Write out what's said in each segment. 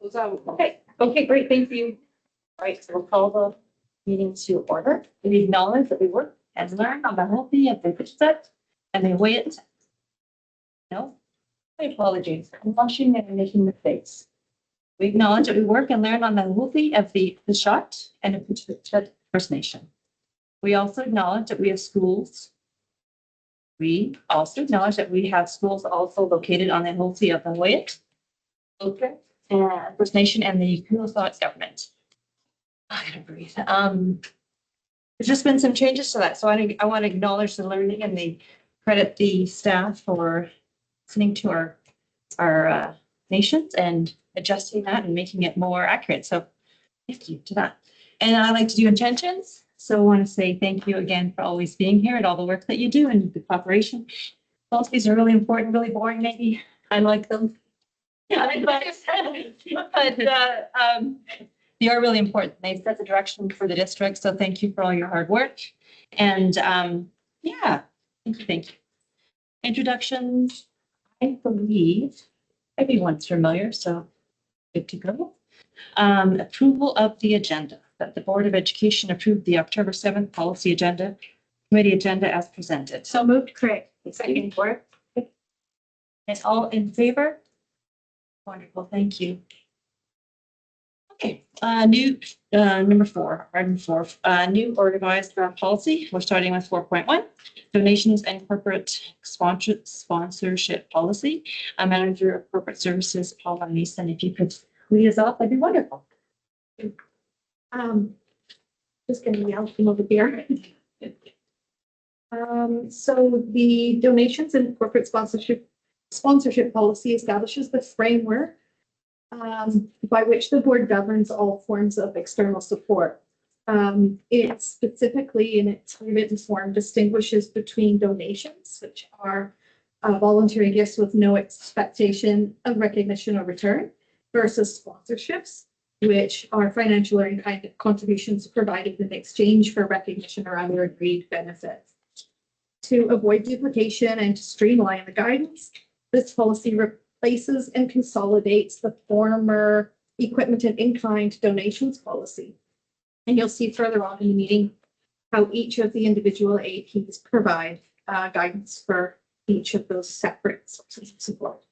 Close out. Okay, great, thank you. All right, so we'll call the meeting to order. We acknowledge that we work and learn on the healthy of the Fitchett and the way it. No, my apologies, I'm washing and making mistakes. We acknowledge that we work and learn on the healthy of the shot and the Fitchett First Nation. We also acknowledge that we have schools. We also acknowledge that we have schools also located on the healthy of the Wayet. Okay. And First Nation and the Kulasot government. I gotta breathe. There's just been some changes to that, so I want to acknowledge the learning and credit the staff for listening to our nations and adjusting that and making it more accurate. So thank you to that. And I like to do intentions. So I want to say thank you again for always being here and all the work that you do and the cooperation. Policies are really important, really boring, maybe. I like them. Yeah, but they are really important. They set the direction for the district. So thank you for all your hard work. And yeah, thank you. Introductions, I believe everyone's familiar, so good to go. Approval of the agenda. That the Board of Education approved the October 7th policy agenda, committee agenda as presented. So moved, Craig. Second for. And all in favor? Wonderful, thank you. Okay, new number 4, item 4, new or revised draft policy. We're starting with 4.1, donations and corporate sponsorship policy. Manager of Corporate Services, Paula Mason, if you could lead us off, that'd be wonderful. Just gonna yell from over here. So the donations and corporate sponsorship policy establishes the framework by which the board governs all forms of external support. It specifically in its written form distinguishes between donations, which are voluntary gifts with no expectation of recognition or return, versus sponsorships, which are financial or in-kind contributions provided in exchange for recognition or other agreed benefits. To avoid duplication and to streamline the guidance, this policy replaces and consolidates the former equipment and in-kind donations policy. And you'll see further on in the meeting how each of the individual APs provide guidance for each of those separate sources of support.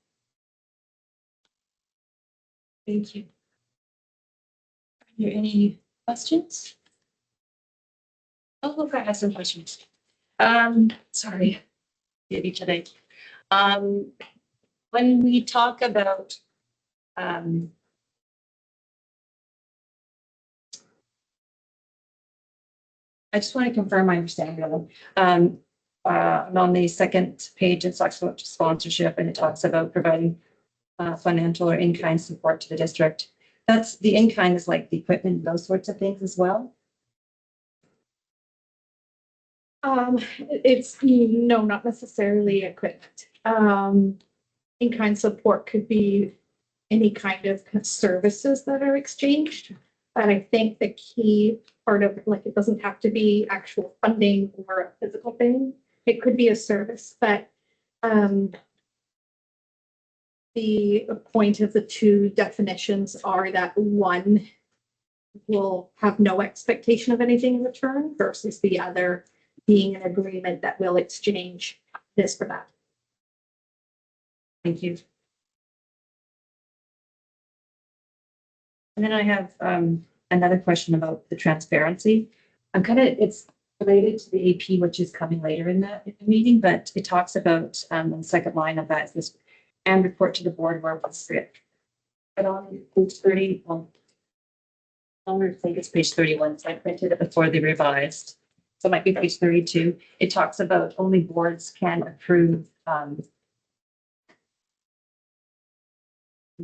Thank you. Are there any questions? Oh, look, I have some questions. Sorry, maybe today. When we talk about I just want to confirm my understanding. On the second page, it talks about sponsorship and it talks about providing financial or in-kind support to the district. That's the in-kind is like the equipment, those sorts of things as well. It's no, not necessarily equipment. In-kind support could be any kind of services that are exchanged. And I think the key part of like it doesn't have to be actual funding or a physical thing. It could be a service, but the point of the two definitions are that one will have no expectation of anything in return versus the other being an agreement that will exchange this for that. Thank you. And then I have another question about the transparency. It's related to the AP, which is coming later in the meeting, but it talks about the second line of that is this and report to the board where appropriate. But on page 30, well, I'm going to think it's page 31, so I printed it before they revised. So it might be page 32. It talks about only boards can approve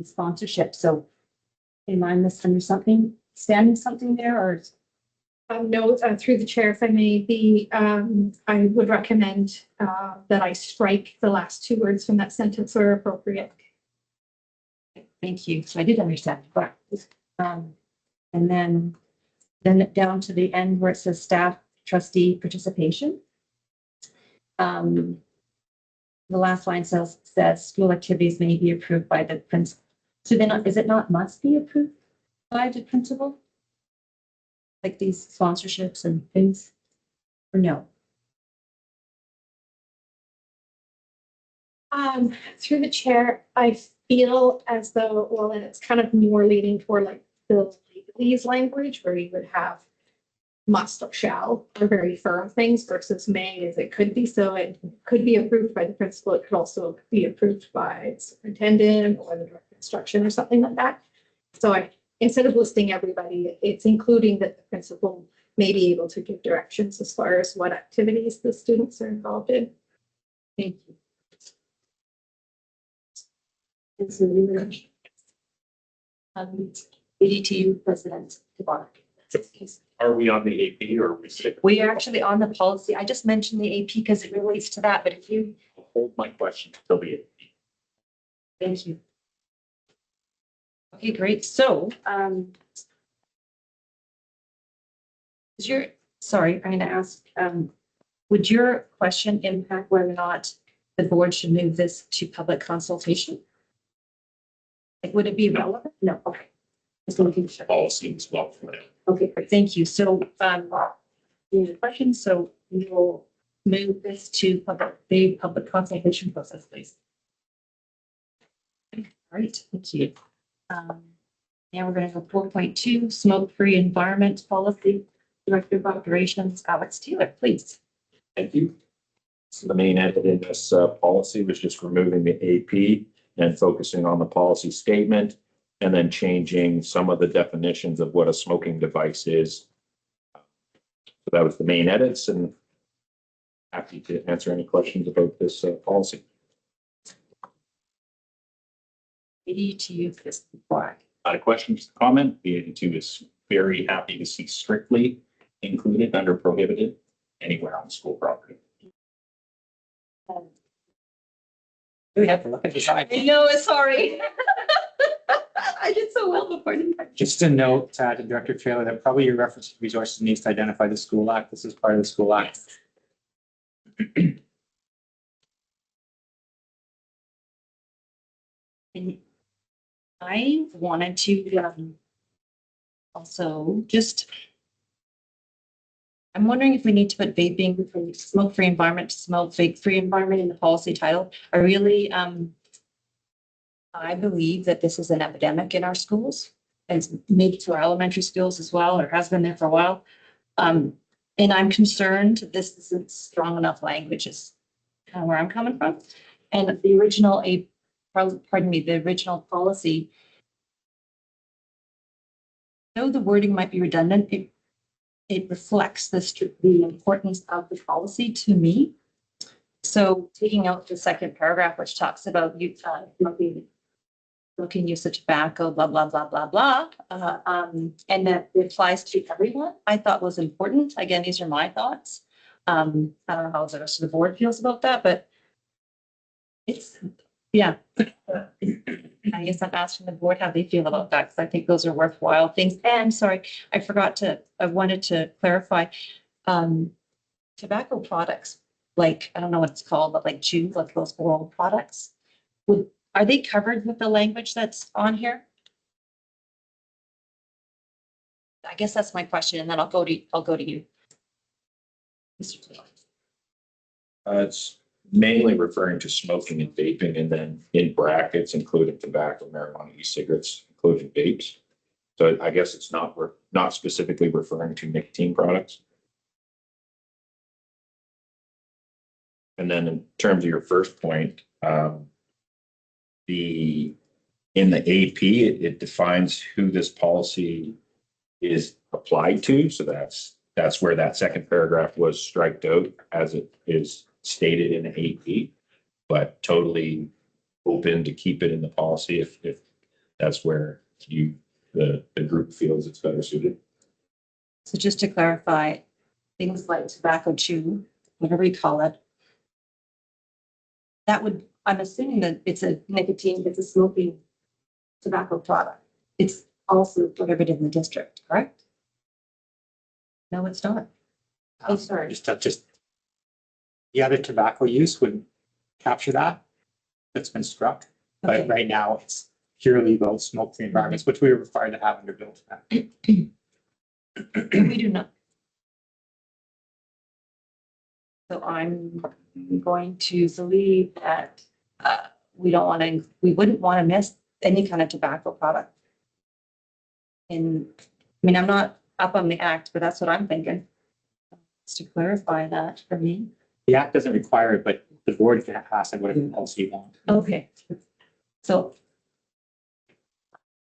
sponsorship. So am I misunderstanding something there or? No, through the chair, if I may be, I would recommend that I strike the last two words from that sentence where appropriate. Thank you. So I did understand, but and then down to the end where it says staff trustee participation. The last line says school activities may be approved by the principal So then, is it not must be approved by the principal? Like these sponsorships and things? Or no? Through the chair, I feel as though, well, and it's kind of more leaning toward like the legalese language where you would have must or shall are very firm things versus may as it could be. So it could be approved by the principal. It could also be approved by the superintendent or the director of instruction or something like that. So instead of listing everybody, it's including that the principal may be able to give directions as far as what activities the students are involved in. Thank you. ADTU President Tabak. Are we on the AP or are we stick? We are actually on the policy. I just mentioned the AP because it relates to that, but if you, Hold my question till the AP. thank you. Okay, great. So, sorry, I'm going to ask, would your question impact whether or not the board should move this to public consultation? Like, would it be relevant? No, okay. Just looking sure. Policy as well for that. Okay, great, thank you. So, any questions? So we will move this to the public consultation process, please. All right, thank you. Now we're going to go 4.2, smoke-free environment policy. Director of Operations, Alex Taylor, please. Thank you. So the main edit in this policy was just removing the AP and focusing on the policy statement and then changing some of the definitions of what a smoking device is. So that was the main edits, and happy to answer any questions about this policy. ADTU is flag. Not a question, just a comment. The AD2 is very happy to see strictly included under prohibited anywhere on school property. We have to look at the I know, sorry. I did so well before. Didn't I? Just a note to Director Taylor that probably your reference to resources needs to identify the school act. This is part of the school act. And I wanted to also just, I'm wondering if we need to put vaping from smoke-free environment to smoke-free environment in the policy title. I believe that this is an epidemic in our schools and maybe to our elementary schools as well, or has been there for a while. And I'm concerned this isn't strong enough language is kind of where I'm coming from. And the original, the original policy, though the wording might be redundant, it reflects the importance of the policy to me. So taking out the second paragraph, which talks about smoking use of tobacco, blah, blah, blah, blah, blah. And that it applies to everyone, I thought was important. Again, these are my thoughts. I don't know how the rest of the board feels about that, but it's, yeah. I guess I'm asking the board how they feel about that, because I think those are worthwhile things. And sorry, I wanted to clarify, tobacco products, like, I don't know what it's called, but like chew, like those oral products, are they covered with the language that's on here? I guess that's my question, and then I'll go to you. Mr. Taylor. It's mainly referring to smoking and vaping, and then in brackets including tobacco, marijuana, e-cigarettes, including vapes. So I guess it's not specifically referring to nicotine products. And then in terms of your first point, in the AP, it defines who this policy is applied to. So that's where that second paragraph was striked out as it is stated in the AP, but totally open to keep it in the policy if that's where the group feels it's better suited. So just to clarify, things like tobacco chew, whatever you call it, that would, I'm assuming that it's a smoking tobacco product. It's also prohibited in the district, correct? No, it's not. Oh, sorry. Just the other tobacco use would capture that. That's been struck, but Okay. right now purely those smoke-free environments, which we were required to have under Bill 10. We do not. So I'm going to believe that we don't want to, we wouldn't want to miss any kind of tobacco product. And, I mean, I'm not up on the act, but that's what I'm thinking. Just to clarify that for me. The act doesn't require it, but the board can pass it whatever policy you want. Okay. So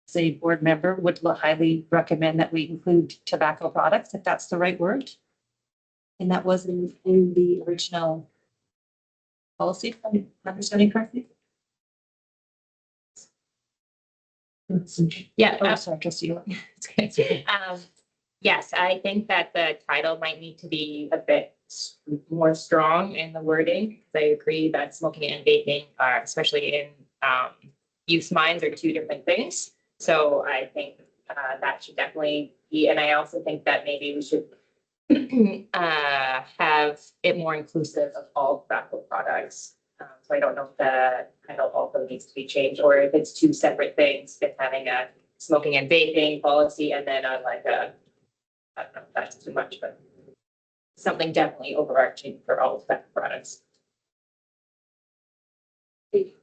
say board member would highly recommend that we include tobacco products, if that's the right word. And that wasn't in the original policy, if I'm understanding correctly? Yeah, Oh, sorry, trustee. yes, I think that the title might need to be a bit more strong in the wording. I agree that smoking and vaping are, especially in use minds, are two different things. So I think that should definitely be, and I also think that maybe we should have it more inclusive of all tobacco products. So I don't know if the title also needs to be changed, or if it's two separate things, if having a smoking and vaping policy and then I don't know if that's too much, but something definitely overarching for all tobacco products.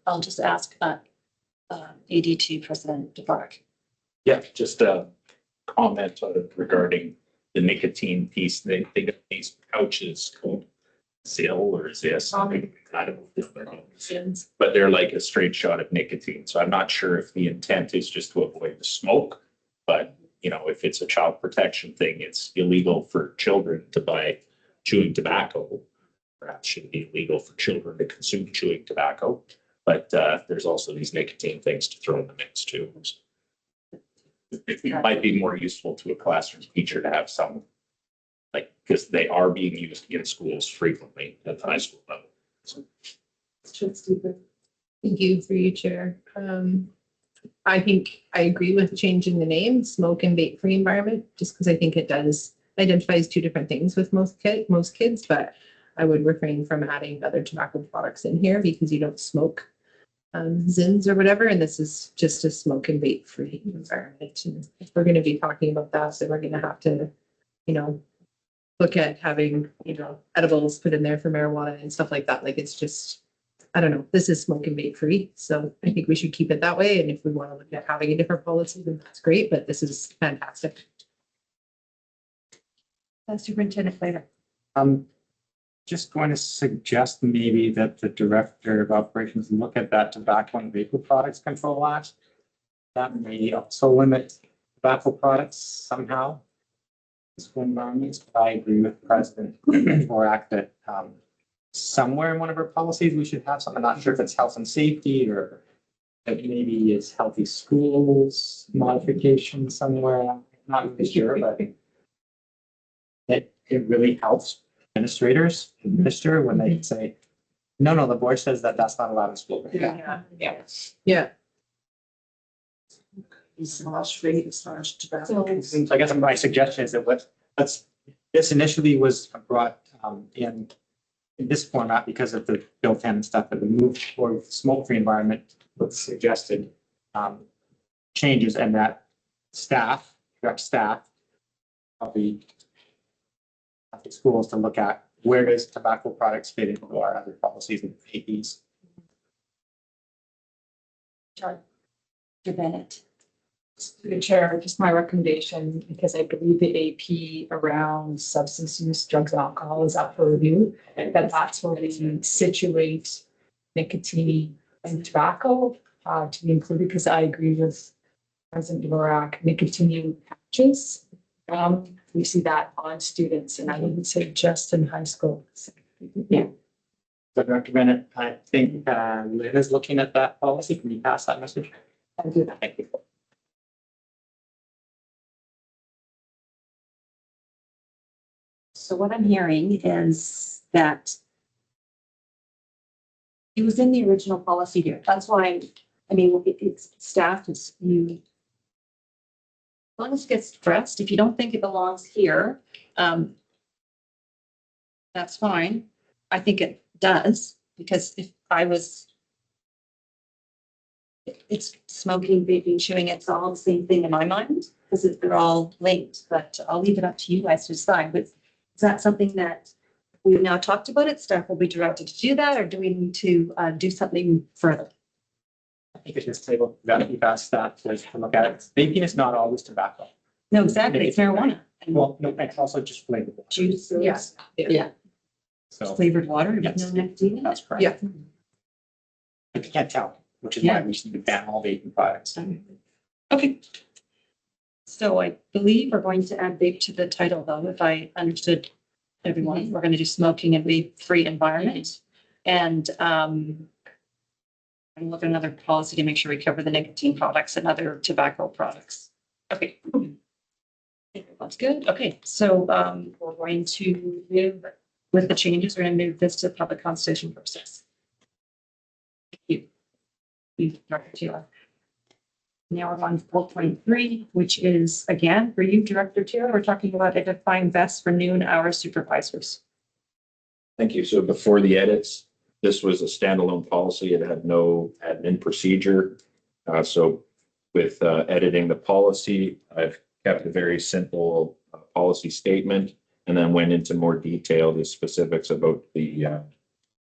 I'll just ask ADT President DeBark. Yeah, just a comment regarding the nicotine piece. They got these pouches called Zill or Zis. I don't know. But they're like a straight shot of nicotine. So I'm not sure if the intent is just to avoid the smoke. But, you know, if it's a child protection thing, it's illegal for children to buy chewing tobacco. Perhaps should be illegal for children to consume chewing tobacco. But there's also these nicotine things to throw in the mix too. It might be more useful to a classroom teacher to have some, like, because they are being used in schools frequently at the high school level. So, Thank you for you, Chair. I think I agree with changing the name, smoke and vape free environment, just because I think it does identifies two different things with most kids, but I would refrain from adding other tobacco products in here because you don't smoke Zins or whatever, and this is just a smoke and vape free environment. And if we're going to be talking about that, then we're going to have to, you know, look at having, you know, edibles put in there for marijuana and stuff like that. Like, it's just, I don't know, this is smoke and vape free. So I think we should keep it that way. And if we want to look at having a different policy, then that's great, but this is fantastic. Superintendent Flavor. Just going to suggest maybe that the director of operations look at that Tobacco and Vapor Products Control Act. That may also limit tobacco products somehow. School environments, but I agree with President Vorak that somewhere in one of our policies, we should have something. I'm not sure if it's health and safety or it maybe it's healthy schools modification somewhere. I'm not really sure, but it really helps administrators administer when they say, no, the board says that that's not allowed in school. Yeah. Yeah. So I guess my suggestion is that this initially was brought in this format because of the Bill 10 and stuff, but the move toward smoke-free environment with suggested changes, and that direct staff of the schools to look at where does tobacco products fit into our other policies and APs. Dr. Bennett. Through the chair, just my recommendation, because I believe the AP around substance use, drugs, and alcohol is up for review, that's where we situate nicotine and tobacco to be included, because I agree with President Dvorak, nicotine patches. We see that on students, and I would say just in high school. Yeah. So Dr. Bennett, I think Lynn is looking at that policy. Can you pass that message? I do that. Thank you. So what I'm hearing is that it was in the original policy here. That's why, I mean, it's staff is you. As long as it gets addressed, if you don't think it belongs here, that's fine. I think it does, because if it's smoking, vaping, chewing, it's all the same thing in my mind, because they're all linked, but I'll leave it up to you guys to decide, but is that something that we've now talked about it, staff will be directed to do that, or do we need to do something further? I think at this table, that you've asked staff to look at it. Vaping is not always tobacco. No, exactly, it's marijuana. And Well, no, it's also just flavored. juice. Yes. Yeah, So flavored water, Yes. no nicotine. that's correct. Yeah. But you can't tell, which is why we should ban all vaping products. Okay. So I believe we're going to add vape to the title though, if I understood everyone. We're going to do smoking and vape-free environment. And I'm looking at another policy to make sure we cover the nicotine products and other tobacco products. Okay. That's good. Okay, so we're going to move with the changes, we're going to move this to public consultation process. Thank you. Director Taylor. Now we're on 4.3, which is again for you, Director Taylor. We're talking about identifying best for noon hour supervisors. Thank you. So before the edits, this was a standalone policy. It had no admin procedure. So with editing the policy, I've kept a very simple policy statement and then went into more detail, the specifics about the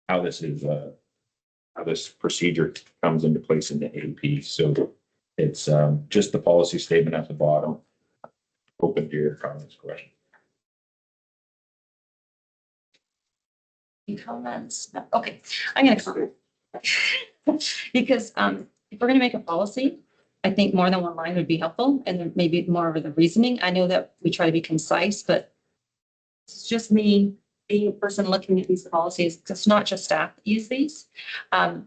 how this procedure comes into place in the AP. So it's just the policy statement at the bottom. Open to your comments, questions. Any comments? No. Okay, I'm gonna comment. Because if we're gonna make a policy, I think more than one line would be helpful and then maybe more of the reasoning. I know that we try to be concise, but it's just me being a person looking at these policies. It's not just staff that use these.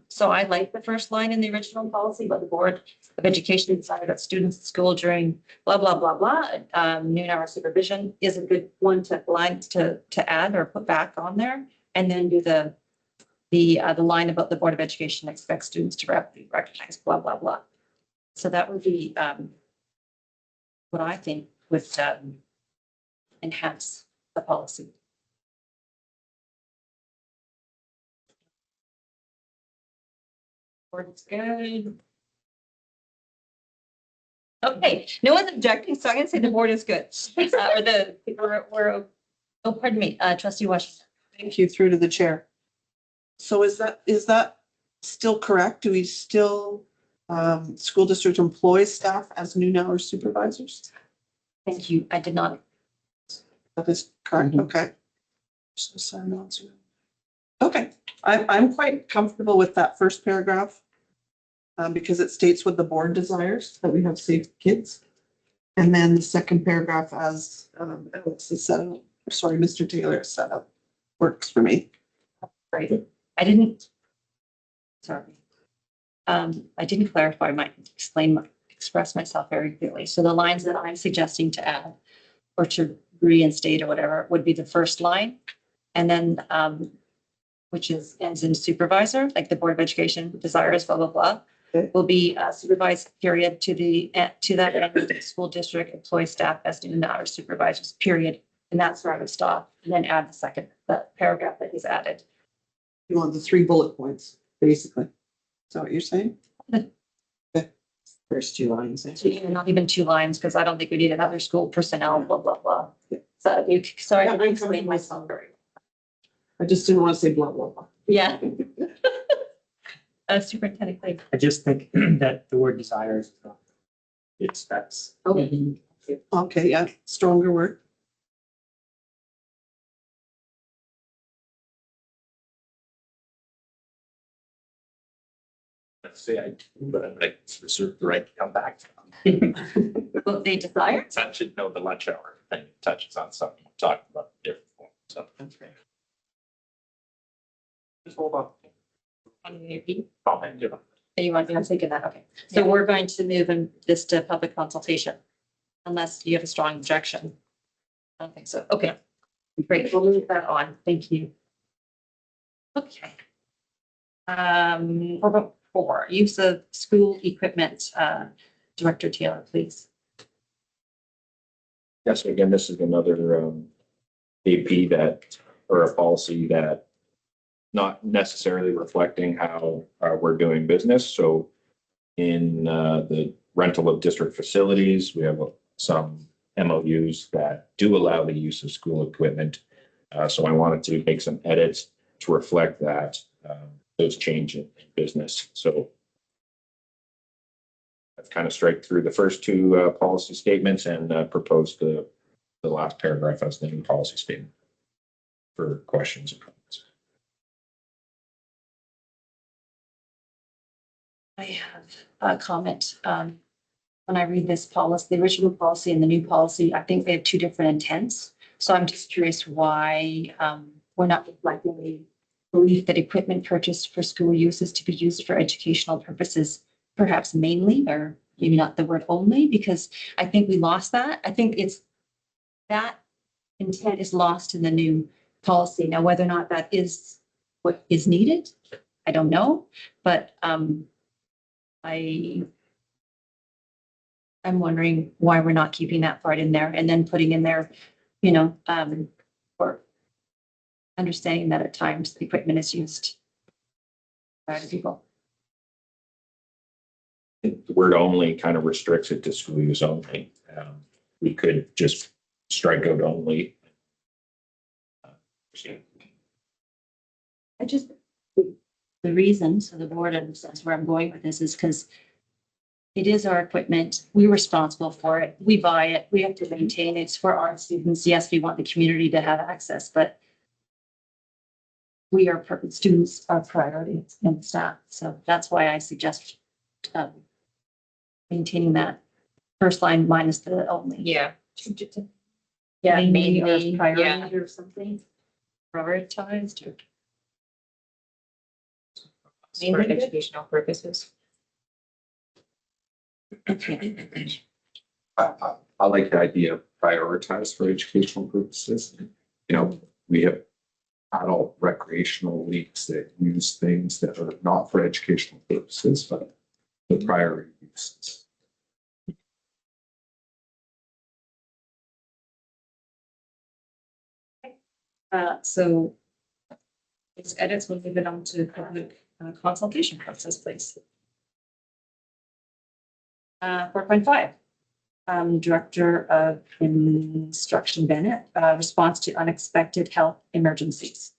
So I like the first line in the original policy, but the Board of Education decided that students at school during blah, blah, blah, blah, noon hour supervision is a good one to add or put back on there. And then do the line about the Board of Education expects students to recognize blah, blah, blah. So that would be what I think would enhance the policy. Board's good. Okay, no one's objecting, so I'm gonna say the board is good. Oh, pardon me, trustee Washington. Thank you, through to the chair. So is that still correct? Do we still, school district employs staff as noon hour supervisors? Thank you. I did not. That is correct, okay. So sign on to. Okay, I'm quite comfortable with that first paragraph. Because it states what the board desires, that we have safe kids. And then the second paragraph as Alex has set up, sorry, Mr. Taylor has set up, works for me. Right. I didn't. Sorry. I didn't clarify express myself very clearly. So the lines that I'm suggesting to add or to reinstate or whatever would be the first line. And then, which ends in supervisor, like the Board of Education desires, blah, blah, blah. Okay. Will be supervised period to that end of the school district employ staff as noon hour supervisors, period. And that's where I would stop and then add the paragraph that he's added. You want the 3 bullet points, basically. Is that what you're saying? Okay. First 2 lines. Not even 2 lines, because I don't think we need another school personnel, blah, blah, blah. Yeah. So sorry, Yeah, I I'm didn't explain comfortable. myself very well. I just didn't want to say blah, blah, blah. Yeah. Superintendent Clay. I just think that the word desires, that's. Okay, yeah, stronger word. Let's say I do, but I reserve the right to come back. What they desire. I should know the lunch hour thing touches on something we're talking about different. So. Just hold on. Comment, You want, I'm thinking that, okay. So we're going to move this to public consultation. Unless you have a strong objection. I don't think so. Okay. Great, we'll move that on. Thank you. Okay. 4.4, use of school equipment, Director Taylor, please. Yes, again, this is another AP or a policy that not necessarily reflecting how we're doing business. So in the rental of district facilities. We have some MOUs that do allow the use of school equipment. So I wanted to make some edits to reflect that, those change in business. So I've kind of striked through the first two policy statements and proposed the last paragraph as the new policy statement for questions and comments. I have a comment. When I read this policy, the original policy and the new policy, I think they have two different intents. So I'm just curious why we're not reflecting the belief that equipment purchased for school use is to be used for educational purposes, perhaps mainly, or maybe not the word only, because I think we lost that. I think it's that intent is lost in the new policy. Now, whether or not that is what is needed, I don't know, but I'm wondering why we're not keeping that part in there and then putting in there, you know, or understanding that at times the equipment is used by other people. The word only kind of restricts it to school use only. We could just strike out only. I just, the reason, so the board understands where I'm going with this is because it is our equipment. We're responsible for it. We buy it. We have to maintain it. It's for our students. Yes, we want the community to have access, but we are, students are priority and staff. So that's why I suggest maintaining that first line minus the only. Yeah. Yeah, Mainly, mainly or priority yeah. or something. Prioritized or. For educational purposes. Okay. I like the idea of prioritize for educational purposes. You know, we have adult recreational leagues that use things that are not for educational purposes, but the priority uses. So these edits will give it on to public consultation process, please. 4.5. Director of Instruction Bennett, response to unexpected health emergencies.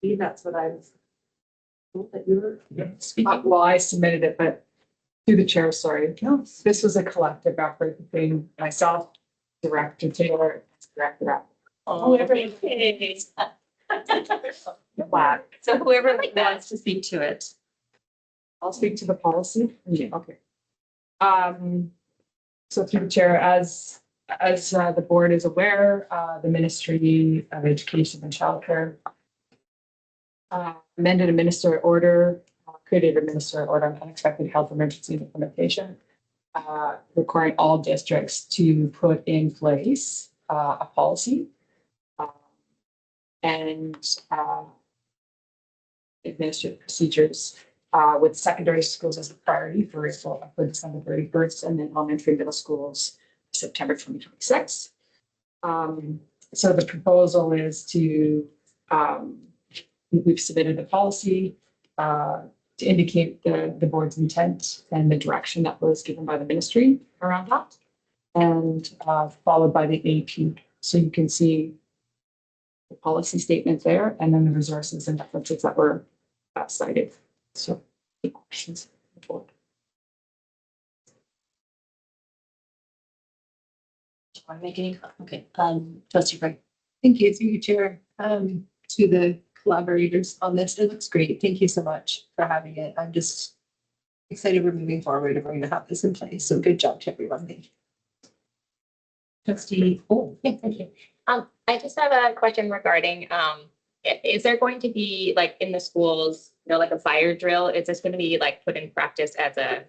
That's what I was. That you were speaking. Well, I submitted it, but through the chair, sorry. No, this was a collective effort between myself, Director Taylor, Director App. Whoever it is. Black. So whoever wants to speak to it. I'll speak to the policy. Yeah, okay. So through the chair, as the board is aware, the Ministry of Education and Childcare amended a minister order, created a minister order on unexpected health emergency implementation, requiring all districts to put in place a policy and administrative procedures with secondary schools as a priority for December 31st, and then elementary middle schools September 2026. So the proposal is to, we've submitted a policy to indicate the board's intent and the direction that was given by the ministry around that, and followed by the AP. So you can see the policy statement there, and then the resources and references that were cited. So any questions? Want to make any? Okay, Trustee Frank. Thank you, through you, Chair, to the collaborators on this. It looks great. Thank you so much for having it. I'm just excited we're moving forward and we're going to have this in place. So good job to everyone. Thank you. Trustee, oh, Yeah, thank you. I just have a question regarding, is there going to be like in the schools, you know, like a fire drill? Is this going to be like put in practice as a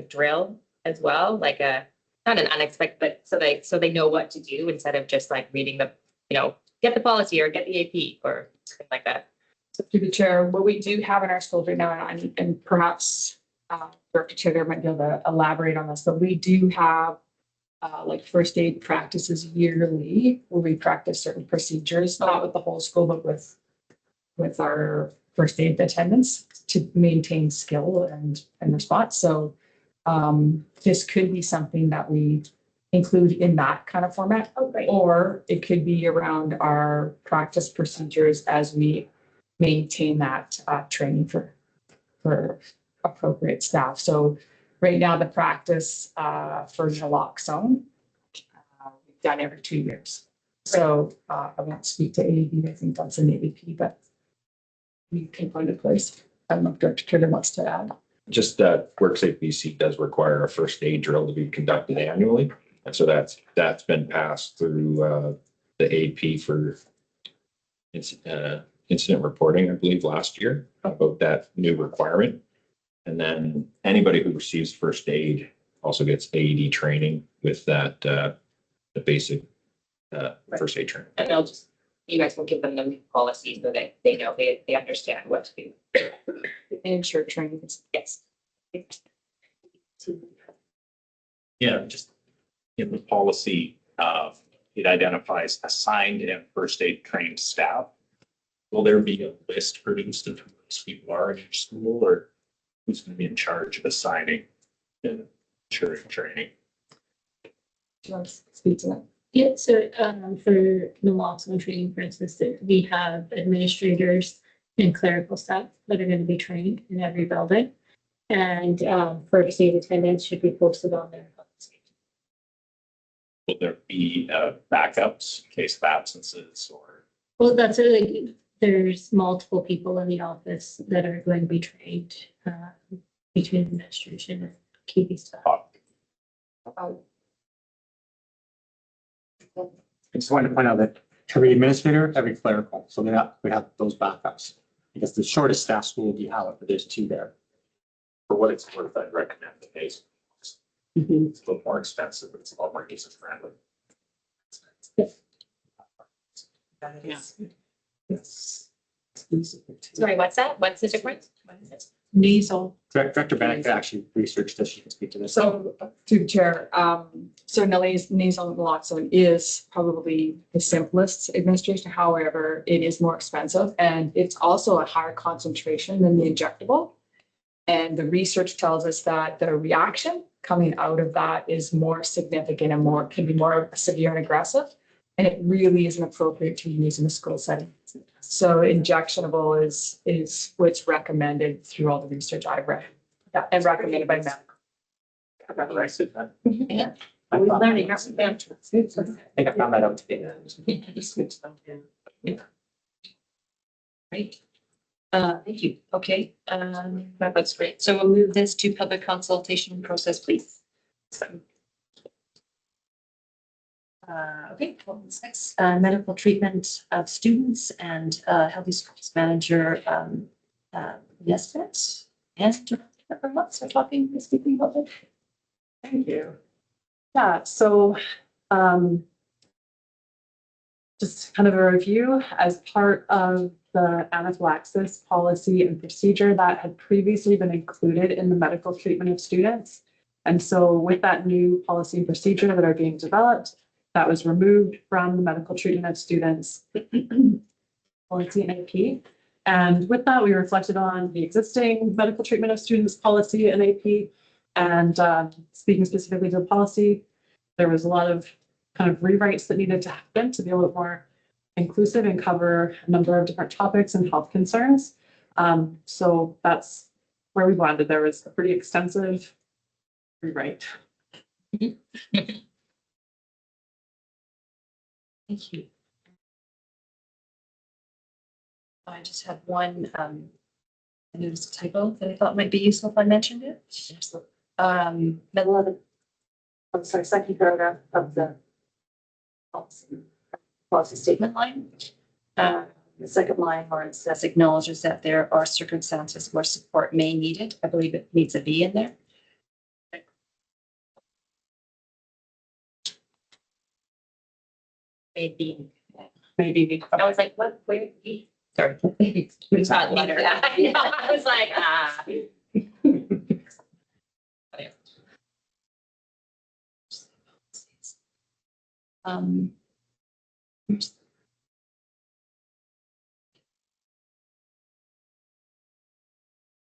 drill as well? Like not an unexpected, but so they know what to do instead of just like reading the, you know, get the policy or get the AP or something like that. So through the chair, what we do have in our schools right now, and perhaps Director Taylor might be able to elaborate on this, but we do have like first aid practices yearly where we practice certain procedures, not with the whole school, but with our first aid attendance to maintain skill and response. So this could be something that we include in that kind of format. Oh, great. Or it could be around our practice procedures as we maintain that training for appropriate staff. So right now, the practice for naloxone, we've done every 2 years. So I won't speak to AAB, I think that's an AAP, but we can find a place. I don't know if Director Turner wants to add. Just that WorkSafe BC does require a first aid drill to be conducted annually. And so that's been passed through the AP for incident reporting, I believe, last year about that new requirement. And then anybody who receives first aid also gets AED training with that, the basic first aid training. And they'll just, you guys will give them the policy so that they know, they understand what to do. Ensure training. Yes. Yeah, just in the policy, it identifies assigned and first aid trained staff. Will there be a list produced of who those people are in your school, or who's going to be in charge of assigning and ensuring training? Do you want to speak to that? Yeah, so for naloxone training, for instance, that we have administrators and clerical staff that are going to be trained in every building. And first aid attendants should be posted on their policy. Will there be backups in case of absences or? Well, that's really, there's multiple people in the office that are going to be trained between administration and key staff. I just wanted to point out that every administrator, every clerical, so we have those backups. Because the shortest staff school would be Howard, but there's 2 there. For what it's worth, I'd recommend the case. It's a little more expensive, but it's a lot more user friendly. Yes. Sorry, what's that? What's the difference? Nasal. Director Bennett could actually research this, she can speak to this. So through the chair, so nasal naloxone is probably the simplest administration. However, it is more expensive and it's also a higher concentration than the injectable. And the research tells us that the reaction coming out of that is more significant and can be more severe and aggressive. And it really isn't appropriate to use in a school setting. So injectionable is what's recommended through all the research I've read. Yeah, and recommended by medical. I said that. Yeah. I We're thought- learning. I think I found that out today. Right. Thank you. Okay, that's great. So we'll move this to public consultation process, please. Okay, well, what's next? Medical treatment of students and healthy schools manager, yes, that's, and Director Lutz are speaking about it. Thank you. Yeah, so just kind of a review as part of the anaphylaxis policy and procedure that had previously been included in the medical treatment of students. And so with that new policy and procedure that are being developed, that was removed from the medical treatment of students policy and AP. And with that, we reflected on the existing medical treatment of students policy and AP. And speaking specifically to the policy, there was a lot of kind of rewrites that needed to happen to be a little more inclusive and cover a number of different topics and health concerns. So that's where we landed. There was a pretty extensive rewrite. Thank you. I just had one, I noticed a typo that I thought might be useful if I mentioned it. Middle of the, I'm sorry, second paragraph of the policy statement line. The second line where it says acknowledges that there are circumstances where support may be needed. I believe it needs a B in there. Maybe. Maybe. I was like, what, where? Sorry. It's not letter. I was like, Um,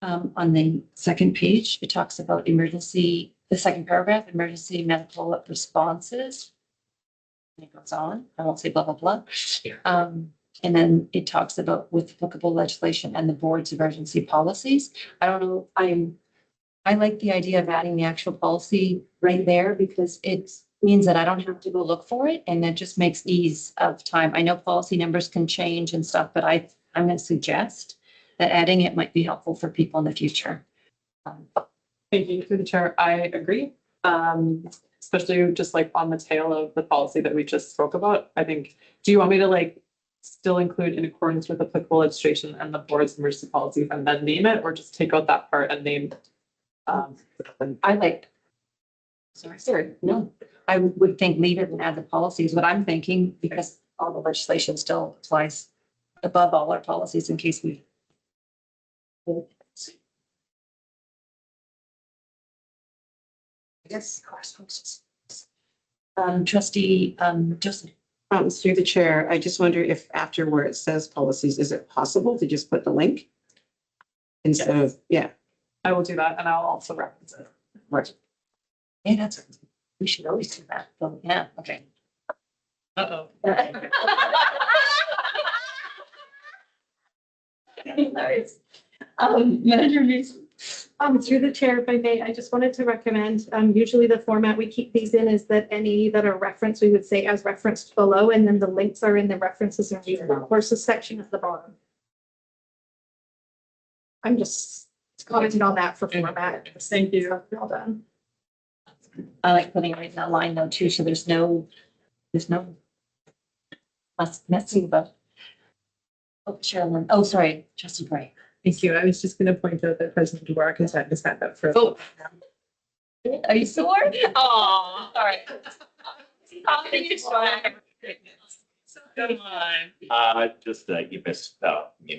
On the second page, it talks about emergency, the second paragraph, emergency medical responses. And it goes on, I won't say blah, blah, blah. And then it talks about with applicable legislation and the board's emergency policies. I don't know, I like the idea of adding the actual policy right there because it means that I don't have to go look for it and it just makes ease of time. I know policy numbers can change and stuff, but I'm going to suggest that adding it might be helpful for people in the future. Thank you through the chair. I agree. Especially just like on the tail of the policy that we just spoke about. I think, do you want me to like still include in accordance with applicable legislation and the board's emergency policies and then name it, or just take out that part and name? I like. Sorry, no, I would think leave it and add the policies, what I'm thinking, because all the legislation still applies above all our policies in case we. Yes. Trustee, Joseph. Through the chair, I just wonder if after where it says policies, is it possible to just put the link? Instead of, yeah. I will do that and I'll also reference it. Right. Yeah, that's, we should always do that, so, yeah, okay. Uh-oh. Hilarious. Manager Newsom. Through the chair, if I may, I just wanted to recommend, usually the format we keep these in is that any that are referenced, we would say as referenced below, and then the links are in the references and reasonable courses section at the bottom. I'm just commenting on that for format. Thank you. Well done. I like putting it right in that line though too, so there's no messing about. Oh, Sherilyn, oh, sorry, Trustee Gray. Thank you. I was just going to point out that President Dvorak has had his hand up for. Oh. Are you sure? Oh, all right. Come on. You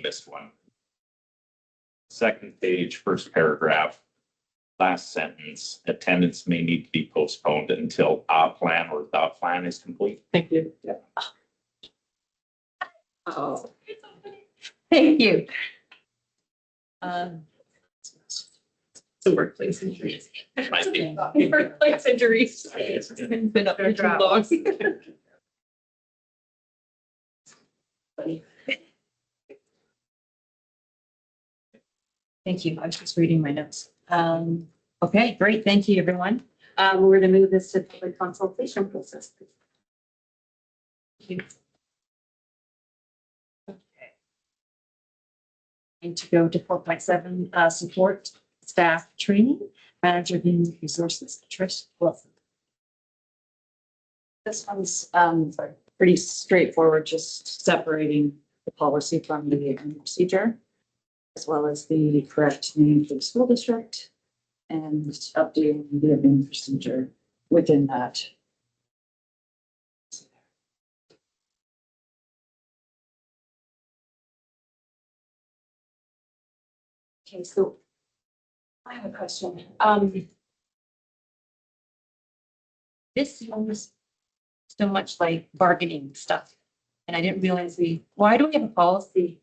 missed one. Second page, first paragraph, last sentence, attendance may need to be postponed until a plan or the plan is complete. Thank you. Yeah. Oh. Thank you. The workplace injuries. Might be. Workplace injuries. It's been up there too long. Thank you. I was just reading my notes. Okay, great. Thank you, everyone. We're going to move this to public consultation process. Thank you. Okay. Need to go to 4.7, support staff training, manager human resources, Trish Wilson. This one's pretty straightforward, just separating the policy from the procedure, as well as the correct name for the school district and updating the admin procedure within that. Okay, so I have a question. This sounds so much like bargaining stuff. And I didn't realize why do we have a policy?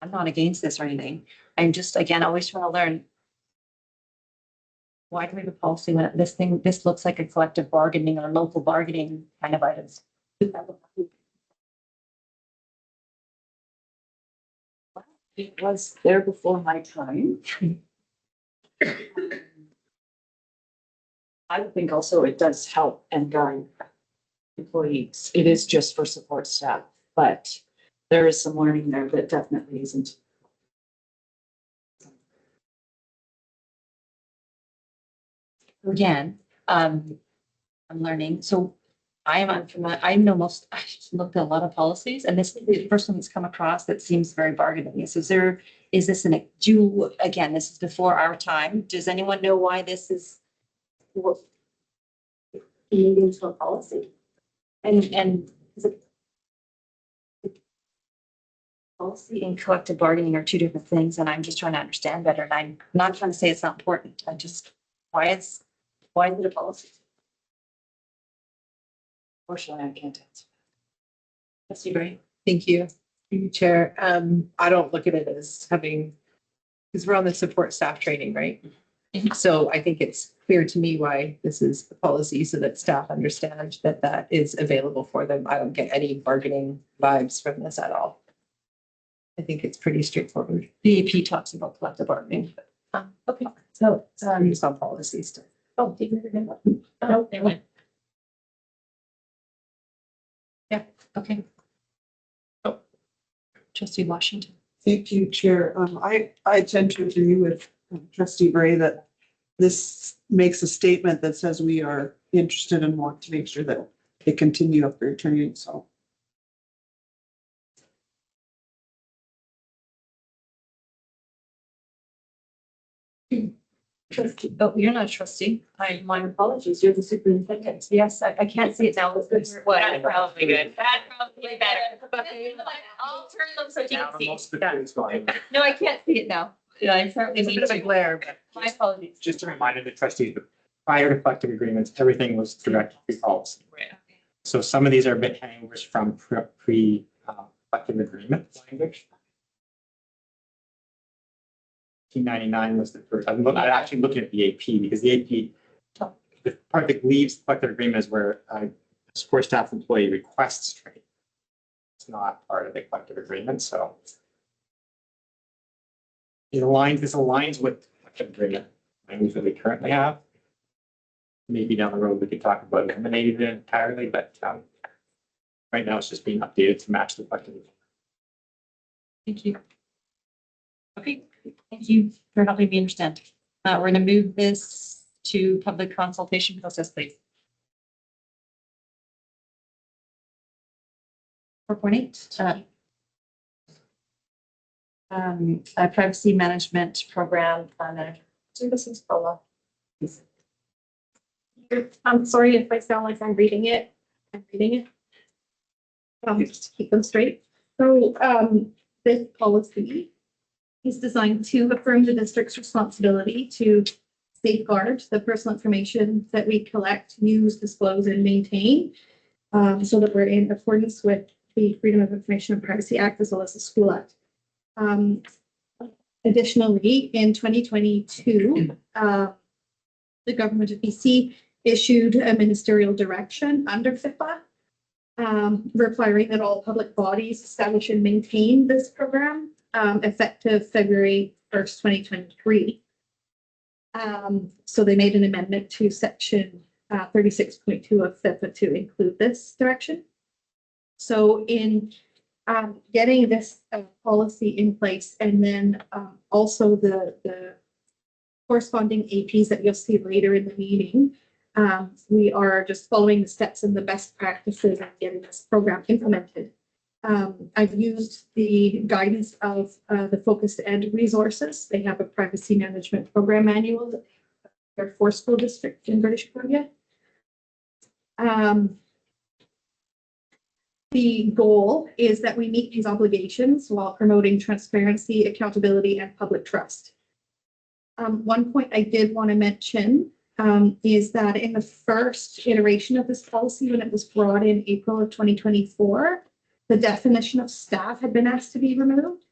I'm not against this or anything. I'm just, again, always trying to learn. Why do we have a policy when this looks like a collective bargaining or local bargaining kind of items? It was there before my time. I would think also it does help and guide employees. It is just for support staff, but there is some learning there that definitely isn't. Again, I'm learning. So I am unfamiliar. I know I looked at a lot of policies and this is the first one that's come across that seems very bargaining. So is this again, this is before our time. Does anyone know why this is made into a policy? And is it policy and collective bargaining are two different things, and I'm just trying to understand better. And I'm not trying to say it's not important. I just, why is it a policy? Fortunately, I can't answer. That's great. Thank you. Through you, Chair. I don't look at it as having because we're on the support staff training, right? So I think it's clear to me why this is the policy so that staff understand that that is available for them. I don't get any bargaining vibes from this at all. I think it's pretty straightforward. The AP talks about collective bargaining, but Okay, so, based on policies. Too. oh, did you hear that? Oh, they went. Yeah, okay. Oh, trustee Washington. Thank you, Chair. I tend to agree with trustee Bray that this makes a statement that says we are interested and want to make sure that they continue up their training, so. Trustee, oh, you're not a trustee. My apologies. You're the superintendent. Yes, I can't see it now. What? That's probably good. That's probably better. I'll turn them so you Now, can see. most of the kids going. No, I can't see it now. Yeah, I certainly It's a need bit of a to. glare, but My apologies. Just a reminder to trustees, but prior to collective agreements, everything was directed to policy. Right. So some of these are a bit hangovers from collective agreement language. 1999 was the first, I'm actually looking at the AP because the AP, the part that leaves collective agreement is where a support staff employee requests training. It's not part of the collective agreement, so. This aligns with collective agreement language that we currently have. Maybe down the road, we could talk about eliminating it entirely, but right now it's just being updated to match the collective. Thank you. Okay, thank you for helping me understand. We're going to move this to public consultation process, please. 4.8. A privacy management program planner. Services follow. I'm sorry if I sound like I'm reading it. I'm reading it. Just to keep them straight. So, this policy is designed to affirm the district's responsibility to safeguard the personal information that we collect, use, disclose, and maintain, so that we're in accordance with the Freedom of Information and Privacy Act as well as the School Act. Additionally, in 2022, the government of BC issued a ministerial direction under FIPA, requiring that all public bodies establish and maintain this program, effective February 1st, 2023. So they made an amendment to section 36.2 of FIPA to include this direction. So in getting this policy in place, and then also the corresponding APs that you'll see later in the meeting, we are just following the steps and the best practices and getting this program implemented. I've used the guidance of the Focused Ed resources. They have a privacy management program manual. There are 4 school districts in British Columbia. The goal is that we meet these obligations while promoting transparency, accountability, and public trust. One point I did want to mention is that in the first iteration of this policy, when it was brought in April of 2024, the definition of staff had been asked to be removed.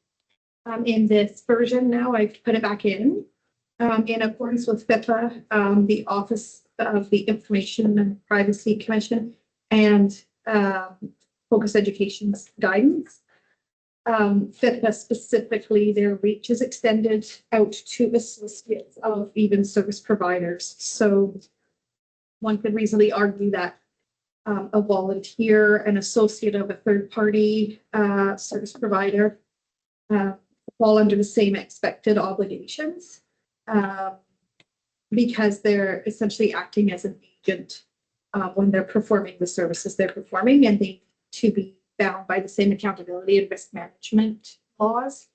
In this version now, I've put it back in accordance with FIPA, the Office of the Information and Privacy Commission, and Focus Education's guidance. FIPA specifically, their reach is extended out to associates of even service providers. So one could reasonably argue that a volunteer, an associate of a third party service provider fall under the same expected obligations because they're essentially acting as an agent when they're performing the services they're performing, and they to be bound by the same accountability and risk management laws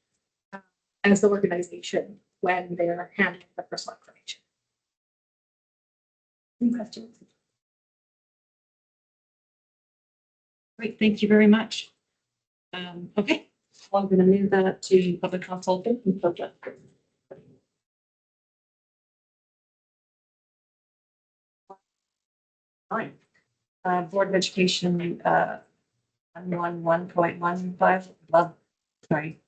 as the organization when they're handling the personal information. Any questions? Great, thank you very much. Okay, well, I'm going to move that to public consultation project. Fine. Board of Education, 1.15, sorry,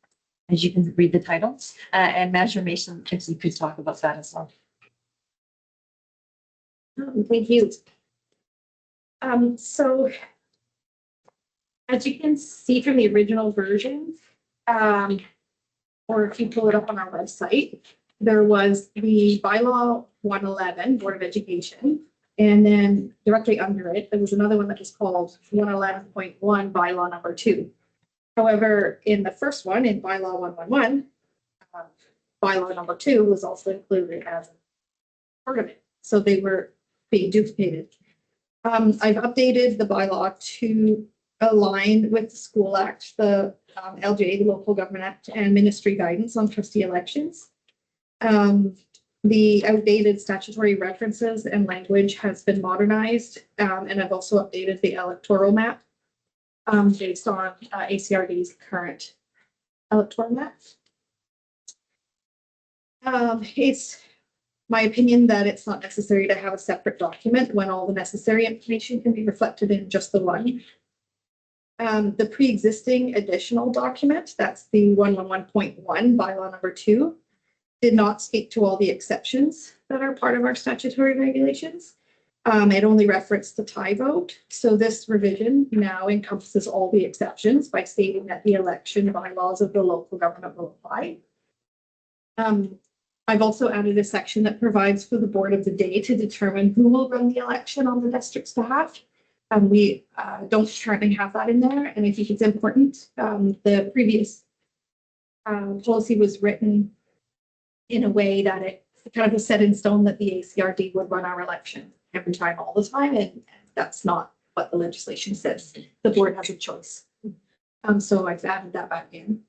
as you can read the titles. And Manager Mason, if you could talk about that as well. Thank you. So as you can see from the original version, or if you pull it up on our website, there was the bylaw 111, Board of Education. And then directly under it, there was another one that was called 111.1 bylaw number 2. However, in the first one, in bylaw 111, bylaw number 2 was also included as part of it. So they were being duplicated. I've updated the bylaw to align with the School Act, the LGA, the Local Government Act, and Ministry Guidance on Trustee Elections. The outdated statutory references and language has been modernized, and I've also updated the electoral map based on ACRD's current electoral map. It's my opinion that it's not necessary to have a separate document when all the necessary information can be reflected in just the one. The pre-existing additional document, that's the 111.1 bylaw number 2, did not speak to all the exceptions that are part of our statutory regulations. It only referenced the tie vote. So this revision now encompasses all the exceptions by stating that the election bylaws of the local government will apply. I've also added a section that provides for the board of the day to determine who will run the election on the district's behalf. We don't currently have that in there, and I think it's important. The previous policy was written in a way that it kind of was set in stone that the ACRD would run our election every time, all the time, and that's not what the legislation says. The board has a choice. So I've added that back in.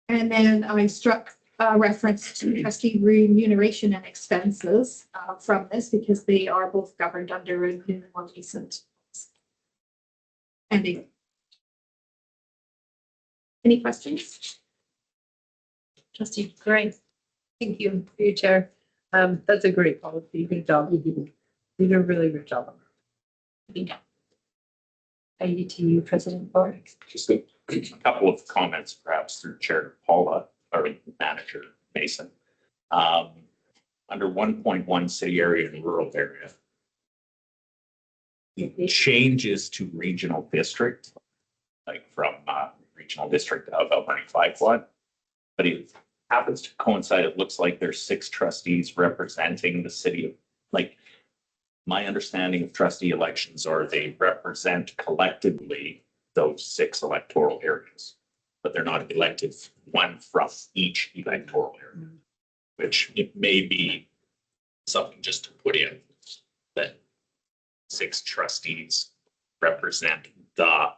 And then I struck reference to trustee remuneration and expenses from this because they are both governed under a new and more recent ending. Any questions? Trustee Gray. Thank you, through you, Chair. That's a great policy. Good job. You did a really good job. IETU President Borg. Just a couple of comments, perhaps through Chair Paula or Manager Mason. Under 1.1 city area and rural area, changes to regional district, like from regional district of Alberni 5-1, but it happens to coincide. It looks like there's 6 trustees representing the city of, like, my understanding of trustee elections are they represent collectively those 6 electoral areas, but they're not elected one from each electoral area, which it may be something just to put in that 6 trustees represent the,